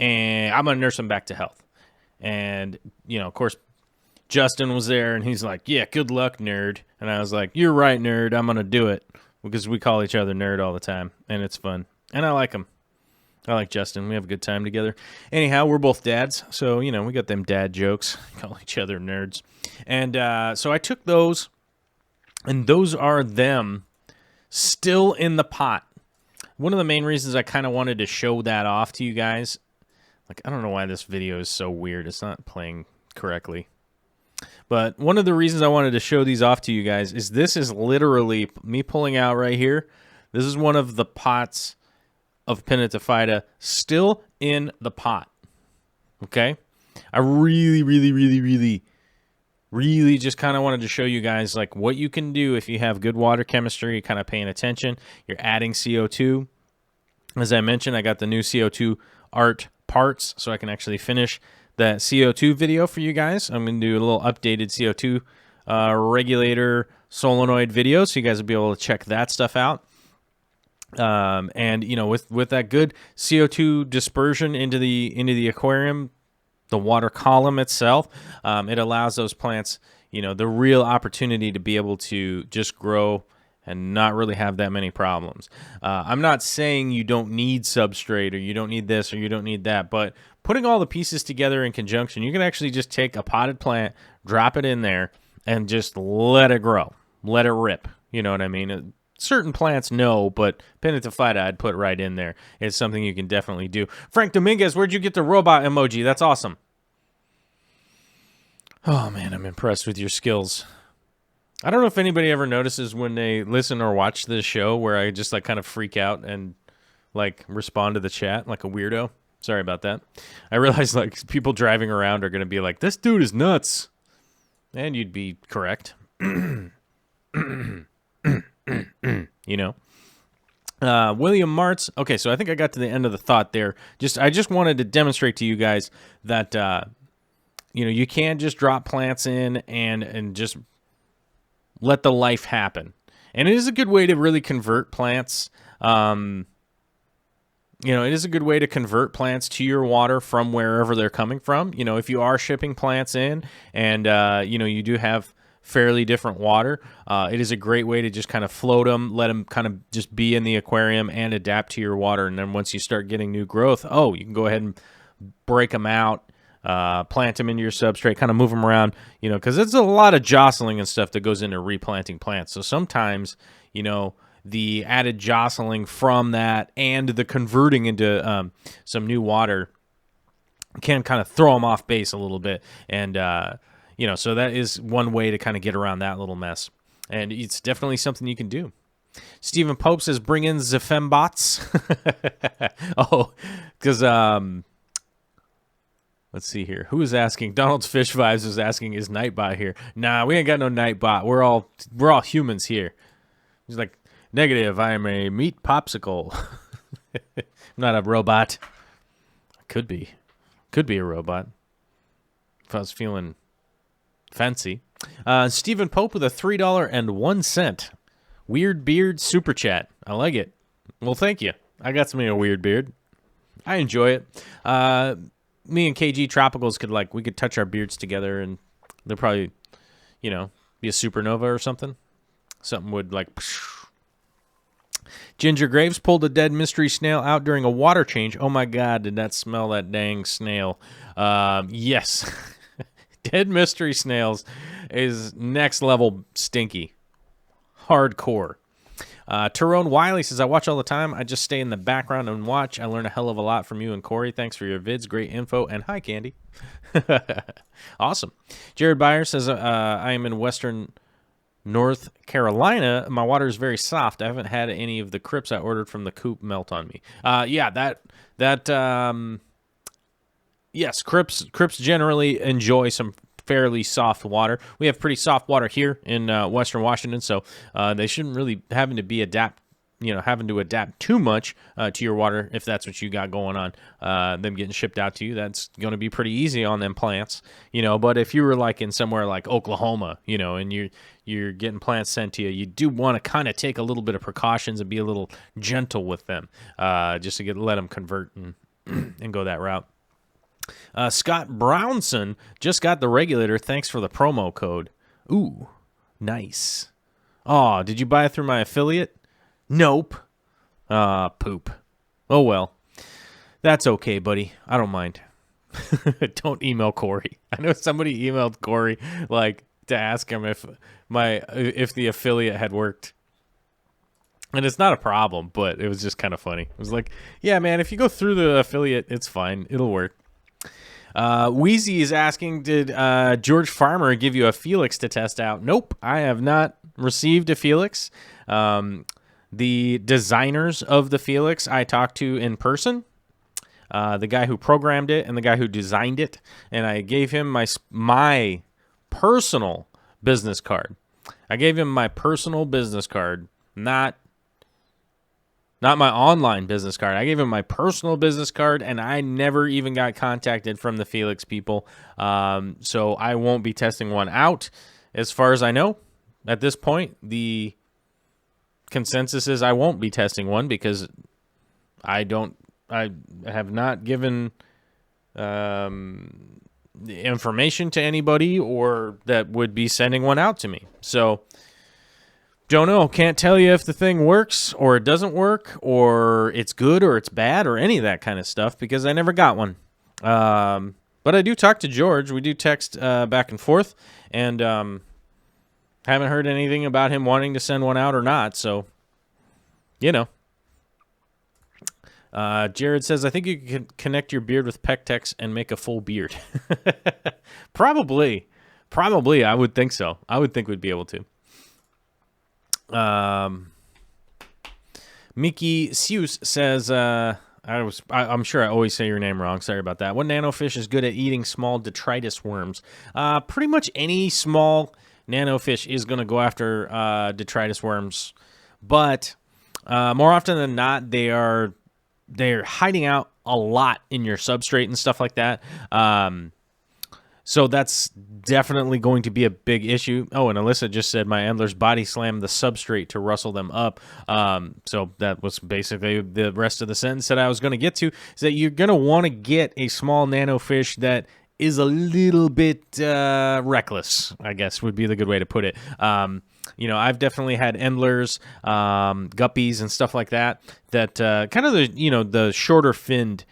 and I'm gonna nurse them back to health. And of course, Justin was there, and he's like, yeah, good luck, nerd. And I was like, you're right, nerd. I'm going to do it. Because we call each other nerd all the time, and it's fun. And I like him. I like Justin. We have a good time together. Anyhow, we're both dads, so, we got them dad jokes. Call each other nerds. And so I took those, and those are them still in the pot. One of the main reasons I kind of wanted to show that off to you guys, I don't know why this video is so weird. It's not playing correctly. But one of the reasons I wanted to show these off to you guys is this is literally me pulling out right here. This is one of the pots of Pinnatifida still in the pot. Okay? I really just kind of wanted to show you guys what you can do if you have good water chemistry, kind of paying attention. You're adding CO2. As I mentioned, I got the new CO2 art parts so I can actually finish that CO2 video for you guys. I'm going to do a little updated CO2 regulator solenoid video, so you guys will be able to check that stuff out. And with that good CO2 dispersion into the aquarium, the water column itself, it allows those plants, the real opportunity to be able to just grow and not really have that many problems. I'm not saying you don't need substrate or you don't need this or you don't need that, but putting all the pieces together in conjunction, you can actually just take a potted plant, drop it in there, and just let it grow. Let it rip. You know what I mean? Certain plants, no, but Pinnatifida I'd put right in there. It's something you can definitely do. Frank Dominguez, where'd you get the robot emoji? That's awesome. Oh, man, I'm impressed with your skills. I don't know if anybody ever notices when they listen or watch this show where I just kind of freak out and respond to the chat like a weirdo. Sorry about that. I realize people driving around are going to be like, this dude is nuts. And you'd be correct. William Martz. Okay, so I think I got to the end of the thought there. I just wanted to demonstrate to you guys that you can't just drop plants in and just let the life happen. And it is a good way to really convert plants. It is a good way to convert plants to your water from wherever they're coming from. If you are shipping plants in and, you do have fairly different water, it is a great way to just kind of float them, let them kind of just be in the aquarium and adapt to your water. And then once you start getting new growth, you can go ahead and break them out, plant them into your substrate, kind of move them around, because it's a lot of jostling and stuff that goes into replanting plants. So sometimes, the added jostling from that and the converting into some new water can kind of throw them off base a little bit. And, so that is one way to kind of get around that little mess. And it's definitely something you can do. Stephen Pope says, bring in the fembots. Because, let's see here. Who is asking? Donald's Fish Vibes is asking, is Nightbot here? Nah, we ain't got no Nightbot. We're all humans here. He's like, negative, I am a meat popsicle. I'm not a robot. Could be a robot if I was feeling fancy. Stephen Pope with a $3.01 Weird Beard Super Chat. I like it. Well, thank you. I got something a weird beard. I enjoy it. Me and KG Tropicals we could touch our beards together and they'll probably, be a supernova or something. Something would Ginger Graves pulled a dead mystery snail out during a water change. Oh my God, did that smell that dang snail? Yes. Dead mystery snails is next level stinky. Hardcore. Tyrone Wiley says, I watch all the time. I just stay in the background and watch. I learn a hell of a lot from you and Corey. Thanks for your vids. Great info. And hi, Candy. Awesome. Jared Byer says, I am in Western North Carolina. My water is very soft. I haven't had any of the crypts I ordered from the coop melt on me. Yes, crypts generally enjoy some fairly soft water. We have pretty soft water here in Western Washington, so they shouldn't really having to adapt too much to your water if that's what you got going on. Them getting shipped out to you, that's going to be pretty easy on them plants, But if you were in somewhere like Oklahoma, and you're getting plants sent to you, you do want to kind of take a little bit of precautions and be a little gentle with them, just to let them convert and go that route. Scott Brownson just got the regulator. Thanks for the promo code. Ooh, nice. Oh, did you buy it through my affiliate? Nope. Poop. Oh, well. That's okay, buddy. I don't mind. Don't email Corey. I know somebody emailed Corey, like, to ask him if the affiliate had worked. And it's not a problem, but it was just kind of funny. It was like, yeah, man, if you go through the affiliate, it's fine. It'll work. Wheezy is asking, did George Farmer give you a Felix to test out? Nope, I have not received a Felix. The designers of the Felix I talked to in person, the guy who programmed it and the guy who designed it, and I gave him my personal business card. I gave him my personal business card, not my online business card. I gave him my personal business card, and I never even got contacted from the Felix people. So I won't be testing one out. As far as I know, at this point, the consensus is I won't be testing one because I have not given information to anybody or that would be sending one out to me. So don't know. Can't tell you if the thing works or it doesn't work or it's good or it's bad or any of that kind of stuff because I never got one. But I do talk to George. We do text back and forth, and haven't heard anything about him wanting to send one out or not. So, you know. Jared says, I think you can connect your beard with Pectex and make a full beard. Probably. I would think so. I would think we'd be able to. Mickey Seuss says, I'm sure I always say your name wrong. Sorry about that. What nanofish is good at eating small detritus worms? Pretty much any small nanofish is going to go after detritus worms, but more often than not, they're hiding out a lot in your substrate and stuff like that. So that's definitely going to be a big issue. Oh, and Alyssa just said my antlers body slam the substrate to rustle them up. So that was basically the rest of the sentence that I was going to get to, is that you're going to want to get a small nanofish that is a little bit reckless, I guess would be the good way to put it. I've definitely had endlers, guppies, and stuff like that kind of the shorter finned,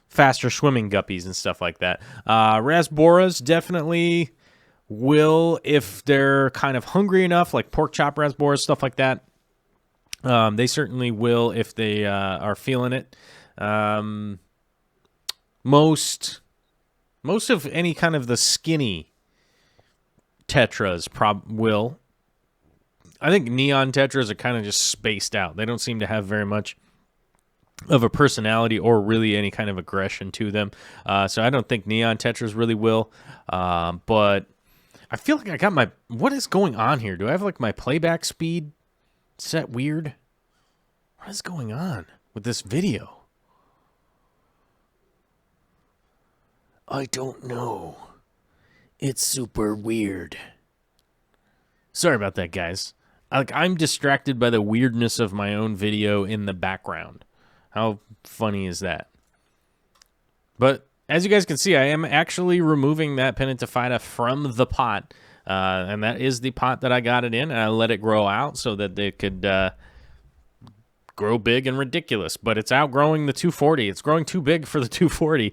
faster swimming guppies and stuff like that. Rasboras definitely will if they're kind of hungry enough, like pork chop rasboras, stuff like that. They certainly will if they are feeling it. Most of any kind of the skinny tetras will. I think neon tetras are kind of just spaced out. They don't seem to have very much of a personality or really any kind of aggression to them. So I don't think neon tetras really will. But I feel like I got what is going on here? Do I have like my playback speed set weird? What is going on with this video? I don't know. It's super weird. Sorry about that, guys. I'm distracted by the weirdness of my own video in the background. How funny is that? But as you guys can see, I am actually removing that Pinnatifida from the pot. And that is the pot that I got it in. And I let it grow out so that they could grow big and ridiculous. But it's outgrowing the 240. It's growing too big for the 240.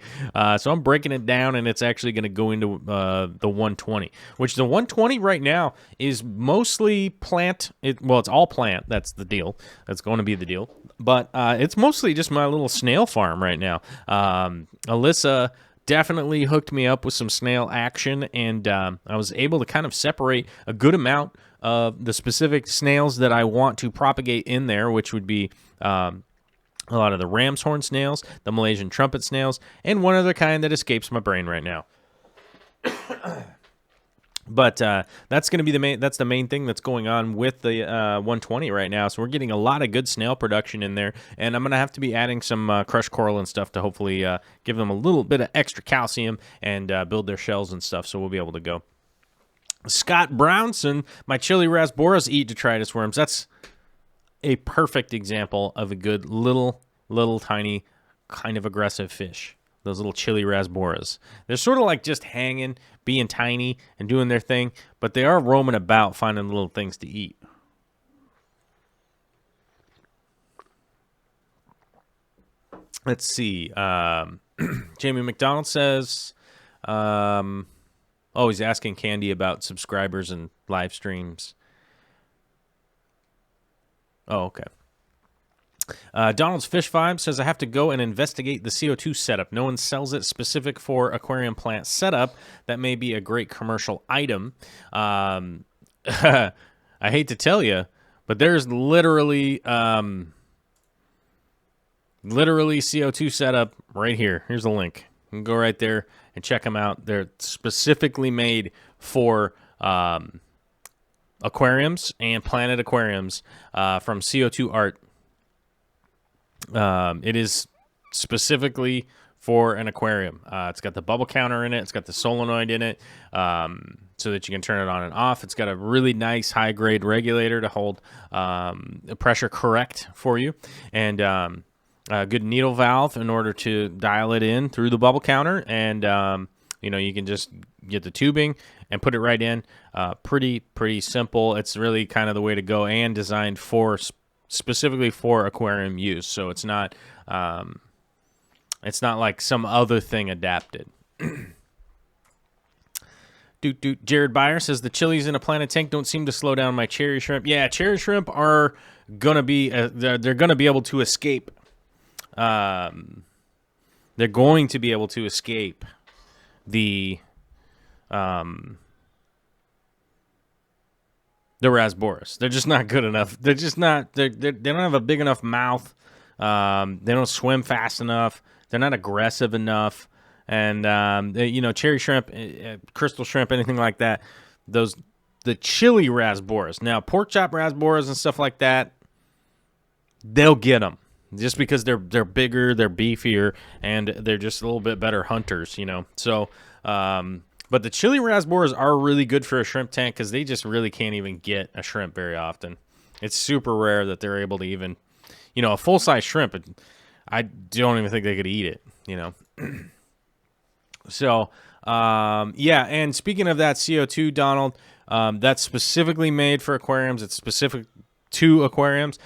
So I'm breaking it down, and it's actually going to go into the 120. Which the 120 right now is mostly plant. It's all plant. That's the deal. That's going to be the deal. But it's mostly just my little snail farm right now. Alyssa definitely hooked me up with some snail action, and I was able to kind of separate a good amount of the specific snails that I want to propagate in there, which would be a lot of the ram's horn snails, the Malaysian trumpet snails, and one other kind that escapes my brain right now. But that's going to be that's the main thing that's going on with the 120 right now. So we're getting a lot of good snail production in there, and I'm going to have to be adding some crushed coral and stuff to hopefully give them a little bit of extra calcium and build their shells and stuff, so we'll be able to go. Scott Brownson, my chili rasboras eat detritus worms. That's a perfect example of a good little tiny kind of aggressive fish. those little chili rasboras. They're sort of like just hanging, being tiny, and doing their thing, but they are roaming about finding little things to eat. Let's see. Jamie McDonald says, he's asking Candy about subscribers and live streams. Oh, okay. Donald's Fish Vibe says, I have to go and investigate the CO2 setup. No one sells it specific for aquarium plant setup. That may be a great commercial item. I hate to tell you, but there's literally CO2 setup right here. Here's a link. You can go right there and check them out. They're specifically made for aquariums and planet aquariums from CO2 Art. It is specifically for an aquarium. It's got the bubble counter in it. It's got the solenoid in it so that you can turn it on and off. It's got a really nice high-grade regulator to hold pressure correct for you. And a good needle valve in order to dial it in through the bubble counter. And, you can just get the tubing and put it right in. Pretty simple. It's really kind of the way to go and designed specifically for aquarium use. So it's not like some other thing adapted. Jared Byer says the chilies in a planet tank don't seem to slow down my cherry shrimp. Yeah, cherry shrimp are gonna be they're gonna be able to escape. They're going to be able to escape the rasboras. They're just not good enough. They're just not. They don't have a big enough mouth. They don't swim fast enough. They're not aggressive enough. And cherry shrimp, crystal shrimp, anything like that. The chili rasboras. Now, pork chop rasboras and stuff like that, they'll get them just because they're bigger, they're beefier, and they're just a little bit better hunters. So. But the chili rasboras are really good for a shrimp tank because they just really can't even get a shrimp very often. It's super rare that they're able to even, a full-size shrimp, I don't even think they could eat it, So, and speaking of that CO2, Donald, that's specifically made for aquariums. It's specific to aquariums.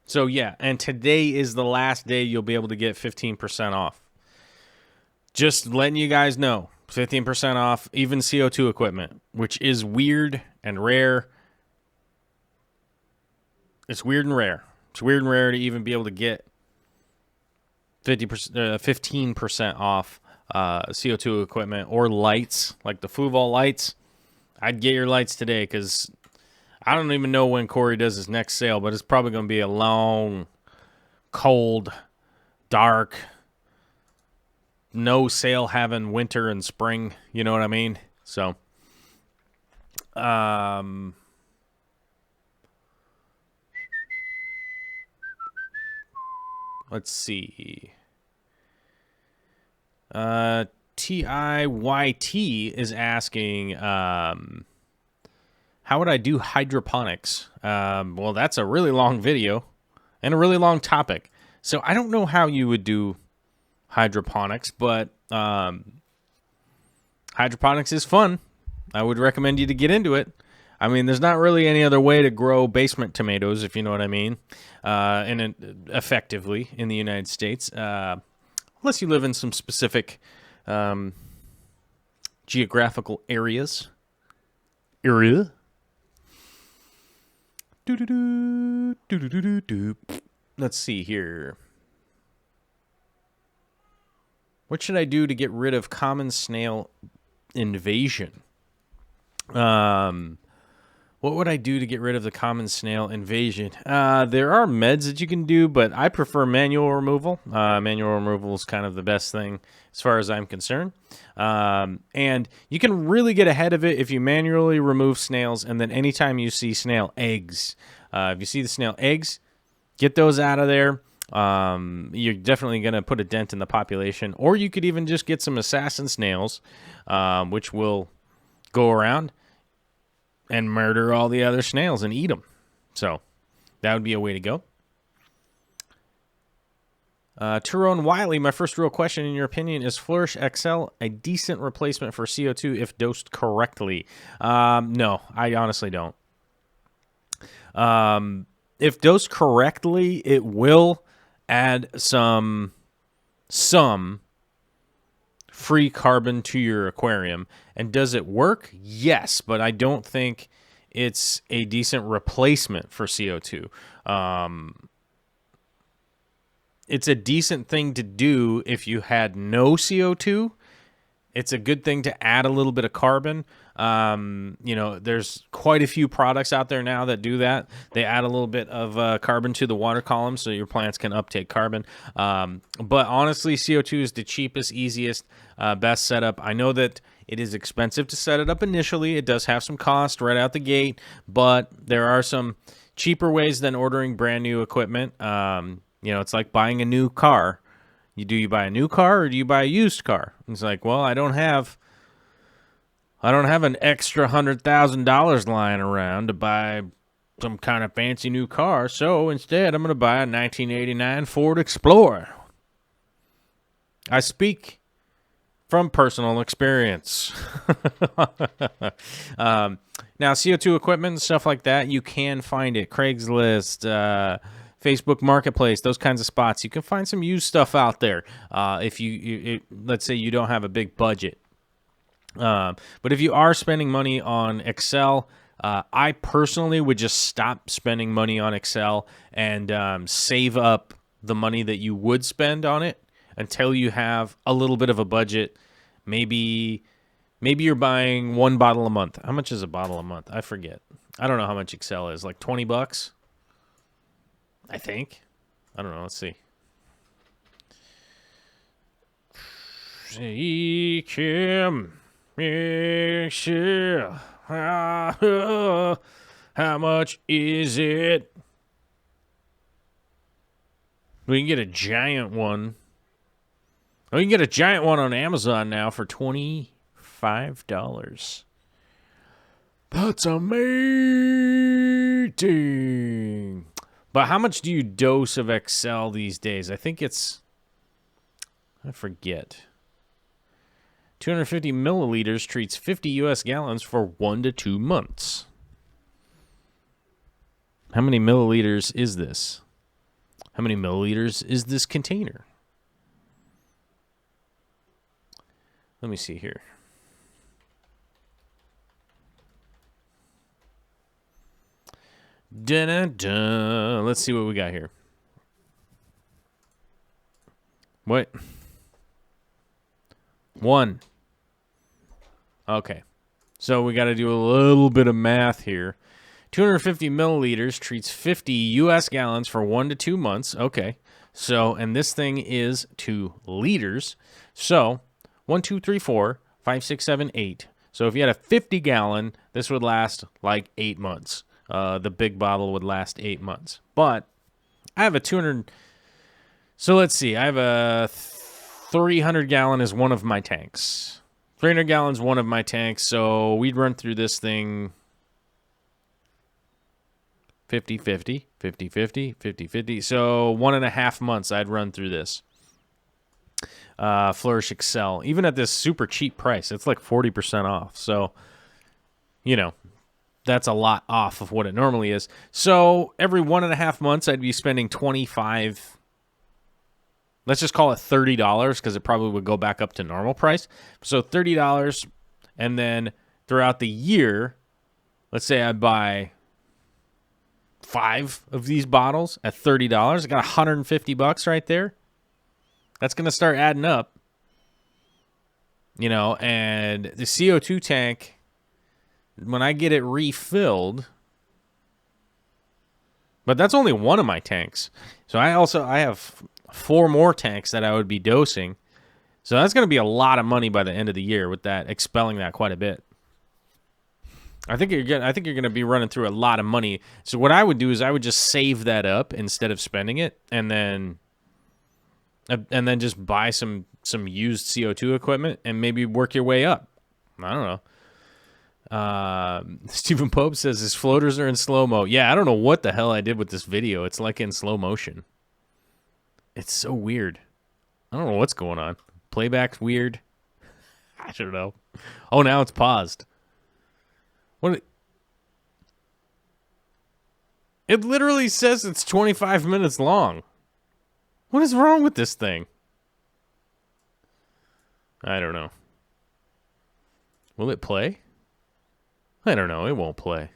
So, yeah, and today is the last day you'll be able to get 15% off. Just letting you guys know, 15% off, even CO2 equipment, which is weird and rare. It's weird and rare. It's weird and rare to even be able to get 15% off CO2 equipment or lights, like the Fuval lights. I'd get your lights today because I don't even know when Corey does his next sale, but it's probably going to be a long, cold, dark, no sale having winter and spring. You know what I mean? So, let's see. TIYT is asking, how would I do hydroponics? Well, that's a really long video and a really long topic. So I don't know how you would do hydroponics, but hydroponics is fun. I would recommend you to get into it. I mean, there's not really any other way to grow basement tomatoes, if you know what I mean, effectively in the United States, unless you live in some specific geographical areas. Let's see here. What should I do to get rid of common snail invasion? What would I do to get rid of the common snail invasion? There are meds that you can do, but I prefer manual removal. Manual removal is kind of the best thing as far as I'm concerned. And you can really get ahead of it if you manually remove snails, and then anytime you see snail eggs, if you see the snail eggs, get those out of there. You're definitely going to put a dent in the population. Or you could even just get some assassin snails, which will go around and murder all the other snails and eat them. So that would be a way to go. Tyrone Wiley, my first real question, in your opinion, is Flourish XL a decent replacement for CO2 if dosed correctly? No, I honestly don't. If dosed correctly, it will add some free carbon to your aquarium. And does it work? Yes, but I don't think it's a decent replacement for CO2. It's a decent thing to do if you had no CO2. It's a good thing to add a little bit of carbon. There's quite a few products out there now that do that. They add a little bit of carbon to the water column so your plants can uptake carbon. But honestly, CO2 is the cheapest, easiest, best setup. I know that it is expensive to set it up initially. It does have some cost right out the gate, but there are some cheaper ways than ordering brand new equipment. It's like buying a new car. Do you buy a new car or do you buy a used car? It's like, well, I don't have an extra $100,000 lying around to buy some kind of fancy new car, so instead I'm going to buy a 1989 Ford Explorer. I speak from personal experience. Now, CO2 equipment and stuff like that, you can find it. Craigslist, Facebook Marketplace, those kinds of spots. You can find some used stuff out there if let's say you don't have a big budget. But if you are spending money on Excel, I personally would just stop spending money on Excel and save up the money that you would spend on it until you have a little bit of a budget. Maybe you're buying one bottle a month. How much is a bottle a month? I forget. I don't know how much Excel is. Like $20? I think. I don't know. Let's see. Kim. Excel. How much is it? We can get a giant one. We can get a giant one on Amazon now for $25. That's amazing. But how much do you dose of Excel these days? I think it's, I forget. 250 milliliters treats 50 U.S. gallons for 1 to 2 months. How many milliliters is this? How many milliliters is this container? Let me see here. Dun-dun-dun. Let's see what we got here. What? 1. Okay. So we got to do a little bit of math here. 250 milliliters treats 50 U.S. gallons for 1 to 2 months. Okay. So, and this thing is 2 liters. So, 1, 2, 3, 4, 5, 6, 7, 8. So if you had a 50 gallon, this would last like 8 months. The big bottle would last 8 months. But I have a 200. So let's see. I have a 300 gallon is one of my tanks. 300 gallons, one of my tanks. So we'd run through this thing 50-50, 50-50, 50-50. So 1.5 months I'd run through this. Flourish Excel. Even at this super cheap price, it's like 40% off. So, that's a lot off of what it normally is. So every 1.5 months, I'd be spending $25. Let's just call it $30 because it probably would go back up to normal price. So $30, and then throughout the year, let's say I buy 5 of these bottles at $30. I got $150 right there. That's going to start adding up. And the CO2 tank, when I get it refilled, but that's only one of my tanks. So I have 4 more tanks that I would be dosing. So that's going to be a lot of money by the end of the year with that, expelling that quite a bit. I think you're going to be running through a lot of money. So what I would do is I would just save that up instead of spending it, and then just buy some used CO2 equipment and maybe work your way up. I don't know. Stephen Pope says his floaters are in slow-mo. Yeah, I don't know what the hell I did with this video. It's like in slow motion. It's so weird. I don't know what's going on. Playback's weird. I don't know. Oh, now it's paused. What? It literally says it's 25 minutes long. What is wrong with this thing? I don't know. Will it play? I don't know. It won't play.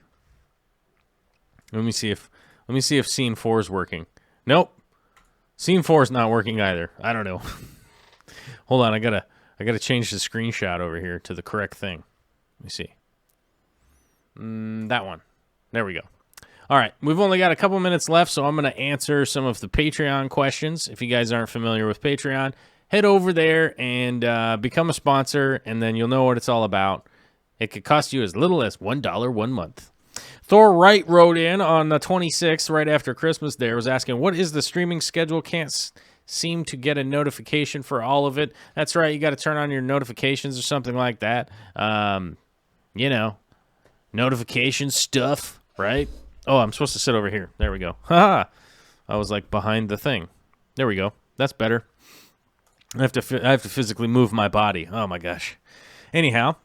Let me see if scene 4 is working. Nope. Scene 4 is not working either. I don't know. Hold on, I gotta change the screenshot over here to the correct thing. Let me see. That one. There we go. All right, we've only got a couple minutes left, so I'm going to answer some of the Patreon questions. If you guys aren't familiar with Patreon, head over there and become a sponsor, and then you'll know what it's all about. It could cost you as little as $1 1 month. Thor Wright wrote in on the 26th, right after Christmas there, was asking, what is the streaming schedule? Can't seem to get a notification for all of it. That's right, you got to turn on your notifications or something like that. You know, notification stuff, right? Oh, I'm supposed to sit over here. There we go. Haha. I was like behind the thing. There we go. That's better. I have to physically move my body. Oh my gosh. Anyhow,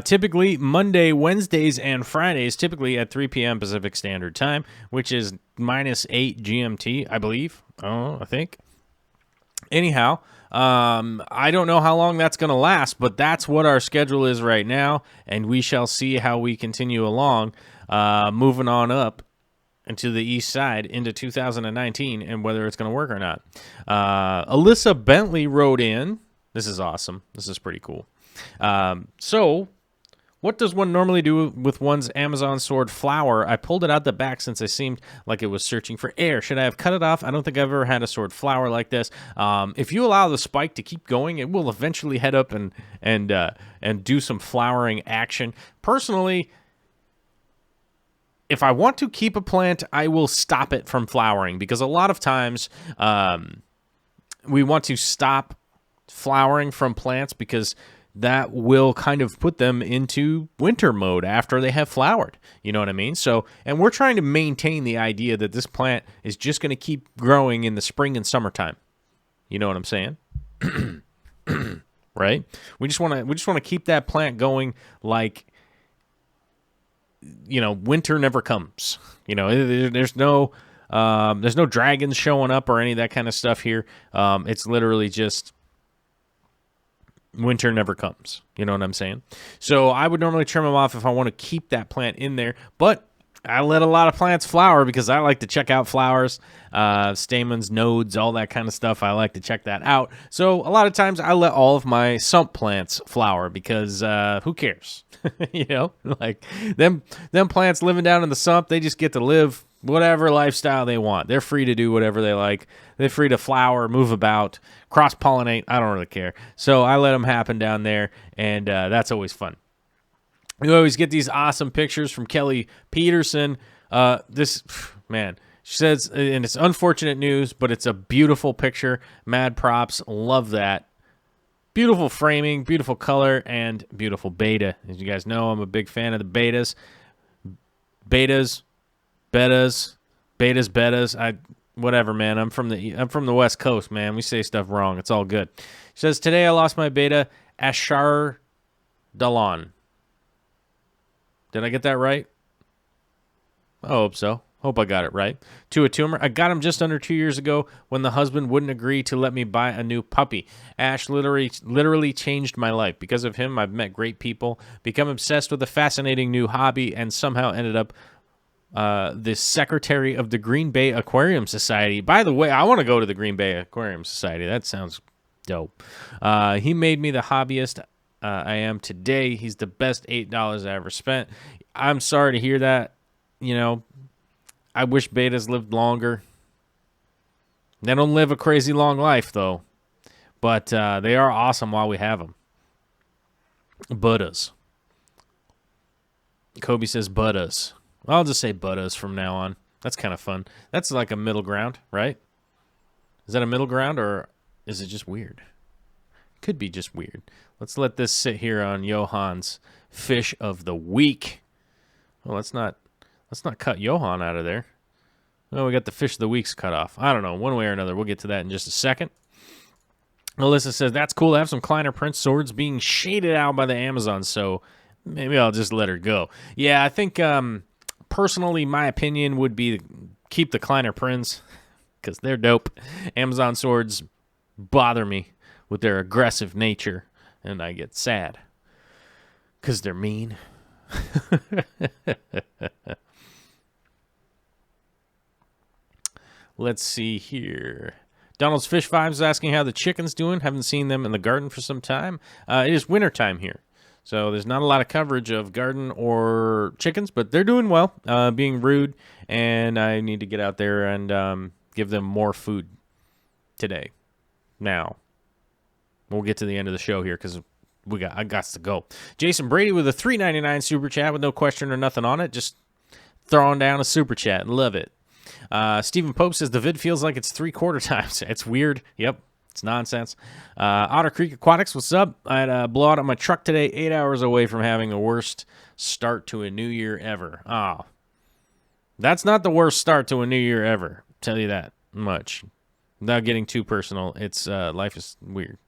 typically Monday, Wednesdays, and Fridays, typically at 3 p.m. Pacific Standard Time, which is -8 GMT, I believe. Oh, I think. Anyhow, I don't know how long that's going to last, but that's what our schedule is right now, and we shall see how we continue along, moving on up into the east side into 2019 and whether it's going to work or not. Alyssa Bentley wrote in. This is awesome. This is pretty cool. So, what does one normally do with one's Amazon sword flower? I pulled it out the back since it seemed like it was searching for air. Should I have cut it off? I don't think I've ever had a sword flower like this. If you allow the spike to keep going, it will eventually head up and do some flowering action. Personally, if I want to keep a plant, I will stop it from flowering because a lot of times we want to stop flowering from plants because that will kind of put them into winter mode after they have flowered. You know what I mean? So, and we're trying to maintain the idea that this plant is just going to keep growing in the spring and summertime. You know what I'm saying? Right? We just want to keep that plant going like, you know, winter never comes. You know, there's no dragons showing up or any of that kind of stuff here. It's literally just winter never comes. You know what I'm saying? So I would normally trim them off if I want to keep that plant in there, but I let a lot of plants flower because I like to check out flowers, stamens, nodes, all that kind of stuff. I like to check that out. So a lot of times I let all of my sump plants flower because who cares? You know, like them plants living down in the sump, they just get to live whatever lifestyle they want. They're free to do whatever they like. They're free to flower, move about, cross-pollinate. I don't really care. So I let them happen down there, and that's always fun. You always get these awesome pictures from Kelly Peterson. This, man, she says, and it's unfortunate news, but it's a beautiful picture. Mad props. Love that. Beautiful framing, beautiful color, and beautiful beta. As you guys know, I'm a big fan of the betas. Betas. Whatever, man. I'm from the West Coast, man. We say stuff wrong. It's all good. She says, today I lost my beta, Ashar Dalon. Did I get that right? I hope so. Hope I got it right. To a tumor. I got him just under 2 years ago when the husband wouldn't agree to let me buy a new puppy. Ash literally changed my life. Because of him, I've met great people, become obsessed with a fascinating new hobby, and somehow ended up the secretary of the Green Bay Aquarium Society. By the way, I want to go to the Green Bay Aquarium Society. That sounds dope. He made me the hobbyist I am today. He's the best $8 I ever spent. I'm sorry to hear that. You know, I wish betas lived longer. They don't live a crazy long life, though. But they are awesome while we have them. Buddhas. Kobe says Buddhas. I'll just say Buddhas from now on. That's kind of fun. That's like a middle ground, right? Is that a middle ground, or is it just weird? Could be just weird. Let's let this sit here on Johan's Fish of the Week. Well, let's not cut Johan out of there. Well, we got the fish of the week's cut off. I don't know, one way or another. We'll get to that in just a second. Alyssa says, that's cool to have some Kleiner Prince swords being shaded out by the Amazon, so maybe I'll just let her go. Yeah, I think, personally, my opinion would be to keep the Kleiner Prince, because they're dope. Amazon swords bother me with their aggressive nature, and I get sad, because they're mean. Let's see here. Donald's Fish Vibes is asking how the chickens doing. Haven't seen them in the garden for some time. It is wintertime here, so there's not a lot of coverage of garden or chickens, but they're doing well, being rude, and I need to get out there and give them more food today. Now, we'll get to the end of the show here because I got to go. Jason Brady with a $3.99 super chat with no question or nothing on it. Just throwing down a super chat. Love it. Stephen Pope says the vid feels like it's 3/4 times. It's weird. Yep. It's nonsense. Otter Creek Aquatics, what's up? I had a blowout on my truck today, 8 hours away from having the worst start to a new year ever. Oh, that's not the worst start to a new year ever. I'll tell you that much. Without getting too personal, it's life is weird.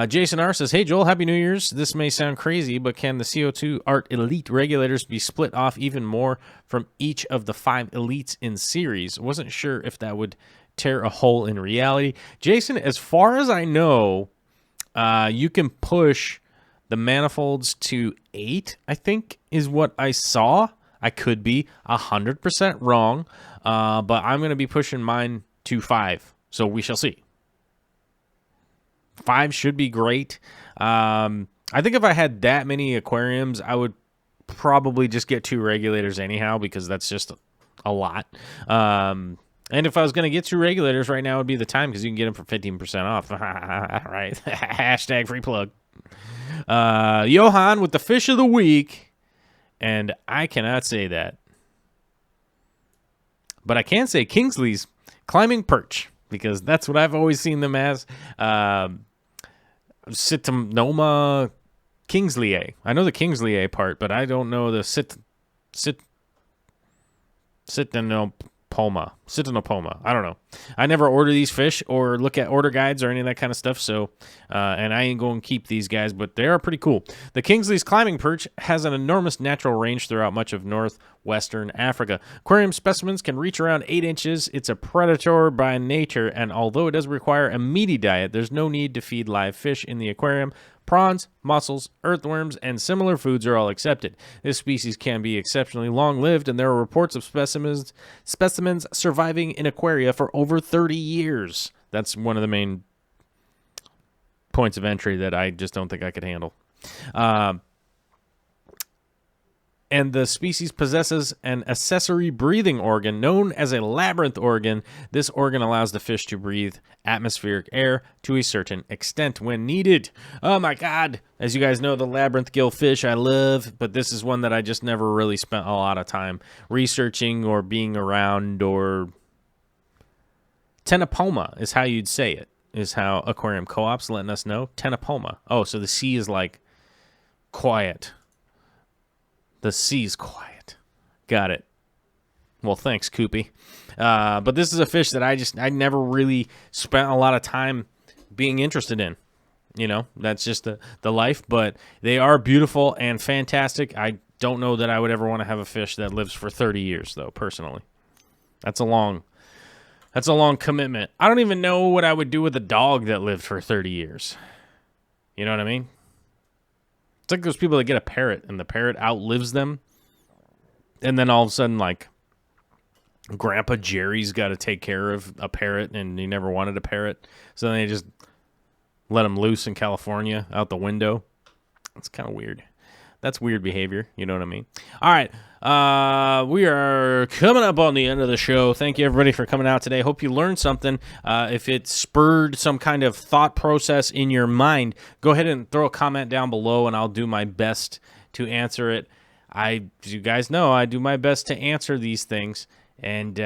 Jason R. says, hey, Joel, Happy New Year's. This may sound crazy, but can the CO2 Art Elite regulators be split off even more from each of the 5 Elites in series? Wasn't sure if that would tear a hole in reality. Jason, as far as I know, you can push the manifolds to 8, I think, is what I saw. I could be 100% wrong, but I'm going to be pushing mine to 5, so we shall see. 5 should be great. I think if I had that many aquariums, I would probably just get 2 regulators anyhow, because that's just a lot. And if I was going to get 2 regulators right now, would be the time, because you can get them for 15% off. Right. Hashtag free plug. Johan with the fish of the week. And I cannot say that. But I can say Kingsley's climbing perch, because that's what I've always seen them as. Citonoma Kingsley. I know the Kingsley part, but I don't know the Citonopoma. I don't know. I never order these fish or look at order guides or any of that kind of stuff, so and I ain't going to keep these guys, but they are pretty cool. The Kingsley's climbing perch has an enormous natural range throughout much of northwestern Africa. Aquarium specimens can reach around 8 inches. It's a predator by nature, and although it does require a meaty diet, there's no need to feed live fish in the aquarium. Prawns, mussels, earthworms, and similar foods are all accepted. This species can be exceptionally long-lived, and there are reports of specimens surviving in aquaria for over 30 years. That's one of the main points of entry that I just don't think I could handle. And the species possesses an accessory breathing organ known as a labyrinth organ. This organ allows the fish to breathe atmospheric air to a certain extent when needed. Oh my God. As you guys know, the labyrinth gill fish I love, but this is one that I just never really spent a lot of time researching or being around. Or Tenopoma is how you'd say it, is how Aquarium Co-op's letting us know. Tenopoma. Oh, so the C is like quiet. The sea's quiet. Got it. Well, thanks, Koopy. But this is a fish that I never really spent a lot of time being interested in. You know, that's just the life. But they are beautiful and fantastic. I don't know that I would ever want to have a fish that lives for 30 years, though, personally. That's a long commitment. I don't even know what I would do with a dog that lived for 30 years. You know what I mean? It's like those people that get a parrot, and the parrot outlives them. And then all of a sudden, like, Grandpa Jerry's got to take care of a parrot, and he never wanted a parrot. So then they just let him loose in California out the window. It's kind of weird. That's weird behavior. You know what I mean? All right. We are coming up on the end of the show. Thank you, everybody, for coming out today. Hope you learned something. If it spurred some kind of thought process in your mind, go ahead and throw a comment down below, and I'll do my best to answer it. You guys know, I do my best to answer these things, and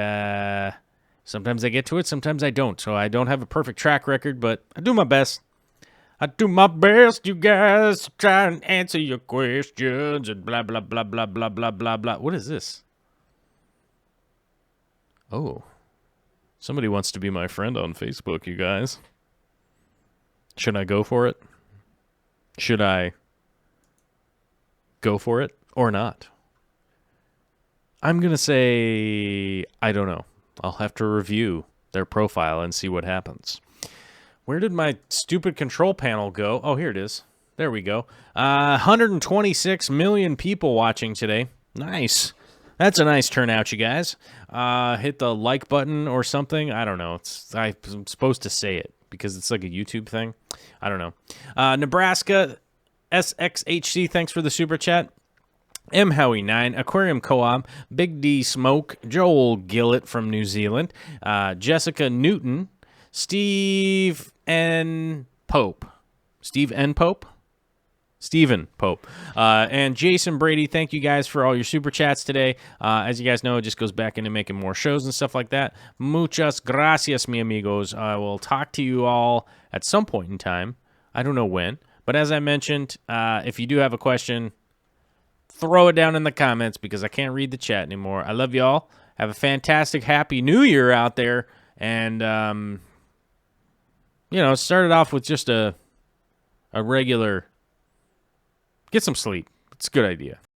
sometimes I get to it, sometimes I don't. So I don't have a perfect track record, but I do my best. I do my best, you guys, to try and answer your questions and blah, blah, blah, blah, blah, blah, blah, blah. What is this? Oh, somebody wants to be my friend on Facebook, you guys. Should I go for it? Should I go for it or not? I'm going to say, I don't know. I'll have to review their profile and see what happens. Where did my stupid control panel go? Oh, here it is. There we go. 126 million people watching today. Nice. That's a nice turnout, you guys. Hit the like button or something. I don't know. I'm supposed to say it because it's like a YouTube thing. I don't know. Nebraska SXHC, thanks for the super chat. M. Howie 9, Aquarium Co-op, Big D Smoke, Joel Gillett from New Zealand, Jessica Newton, Steve N. Pope. Stephen Pope, and Jason Brady. Thank you guys for all your super chats today. As you guys know, it just goes back into making more shows and stuff like that. Muchas gracias, mi amigos. I will talk to you all at some point in time. I don't know when, but as I mentioned, if you do have a question, throw it down in the comments because I can't read the chat anymore. I love y'all. Have a fantastic, happy New Year out there. And, started off with just a regular, get some sleep. It's a good idea.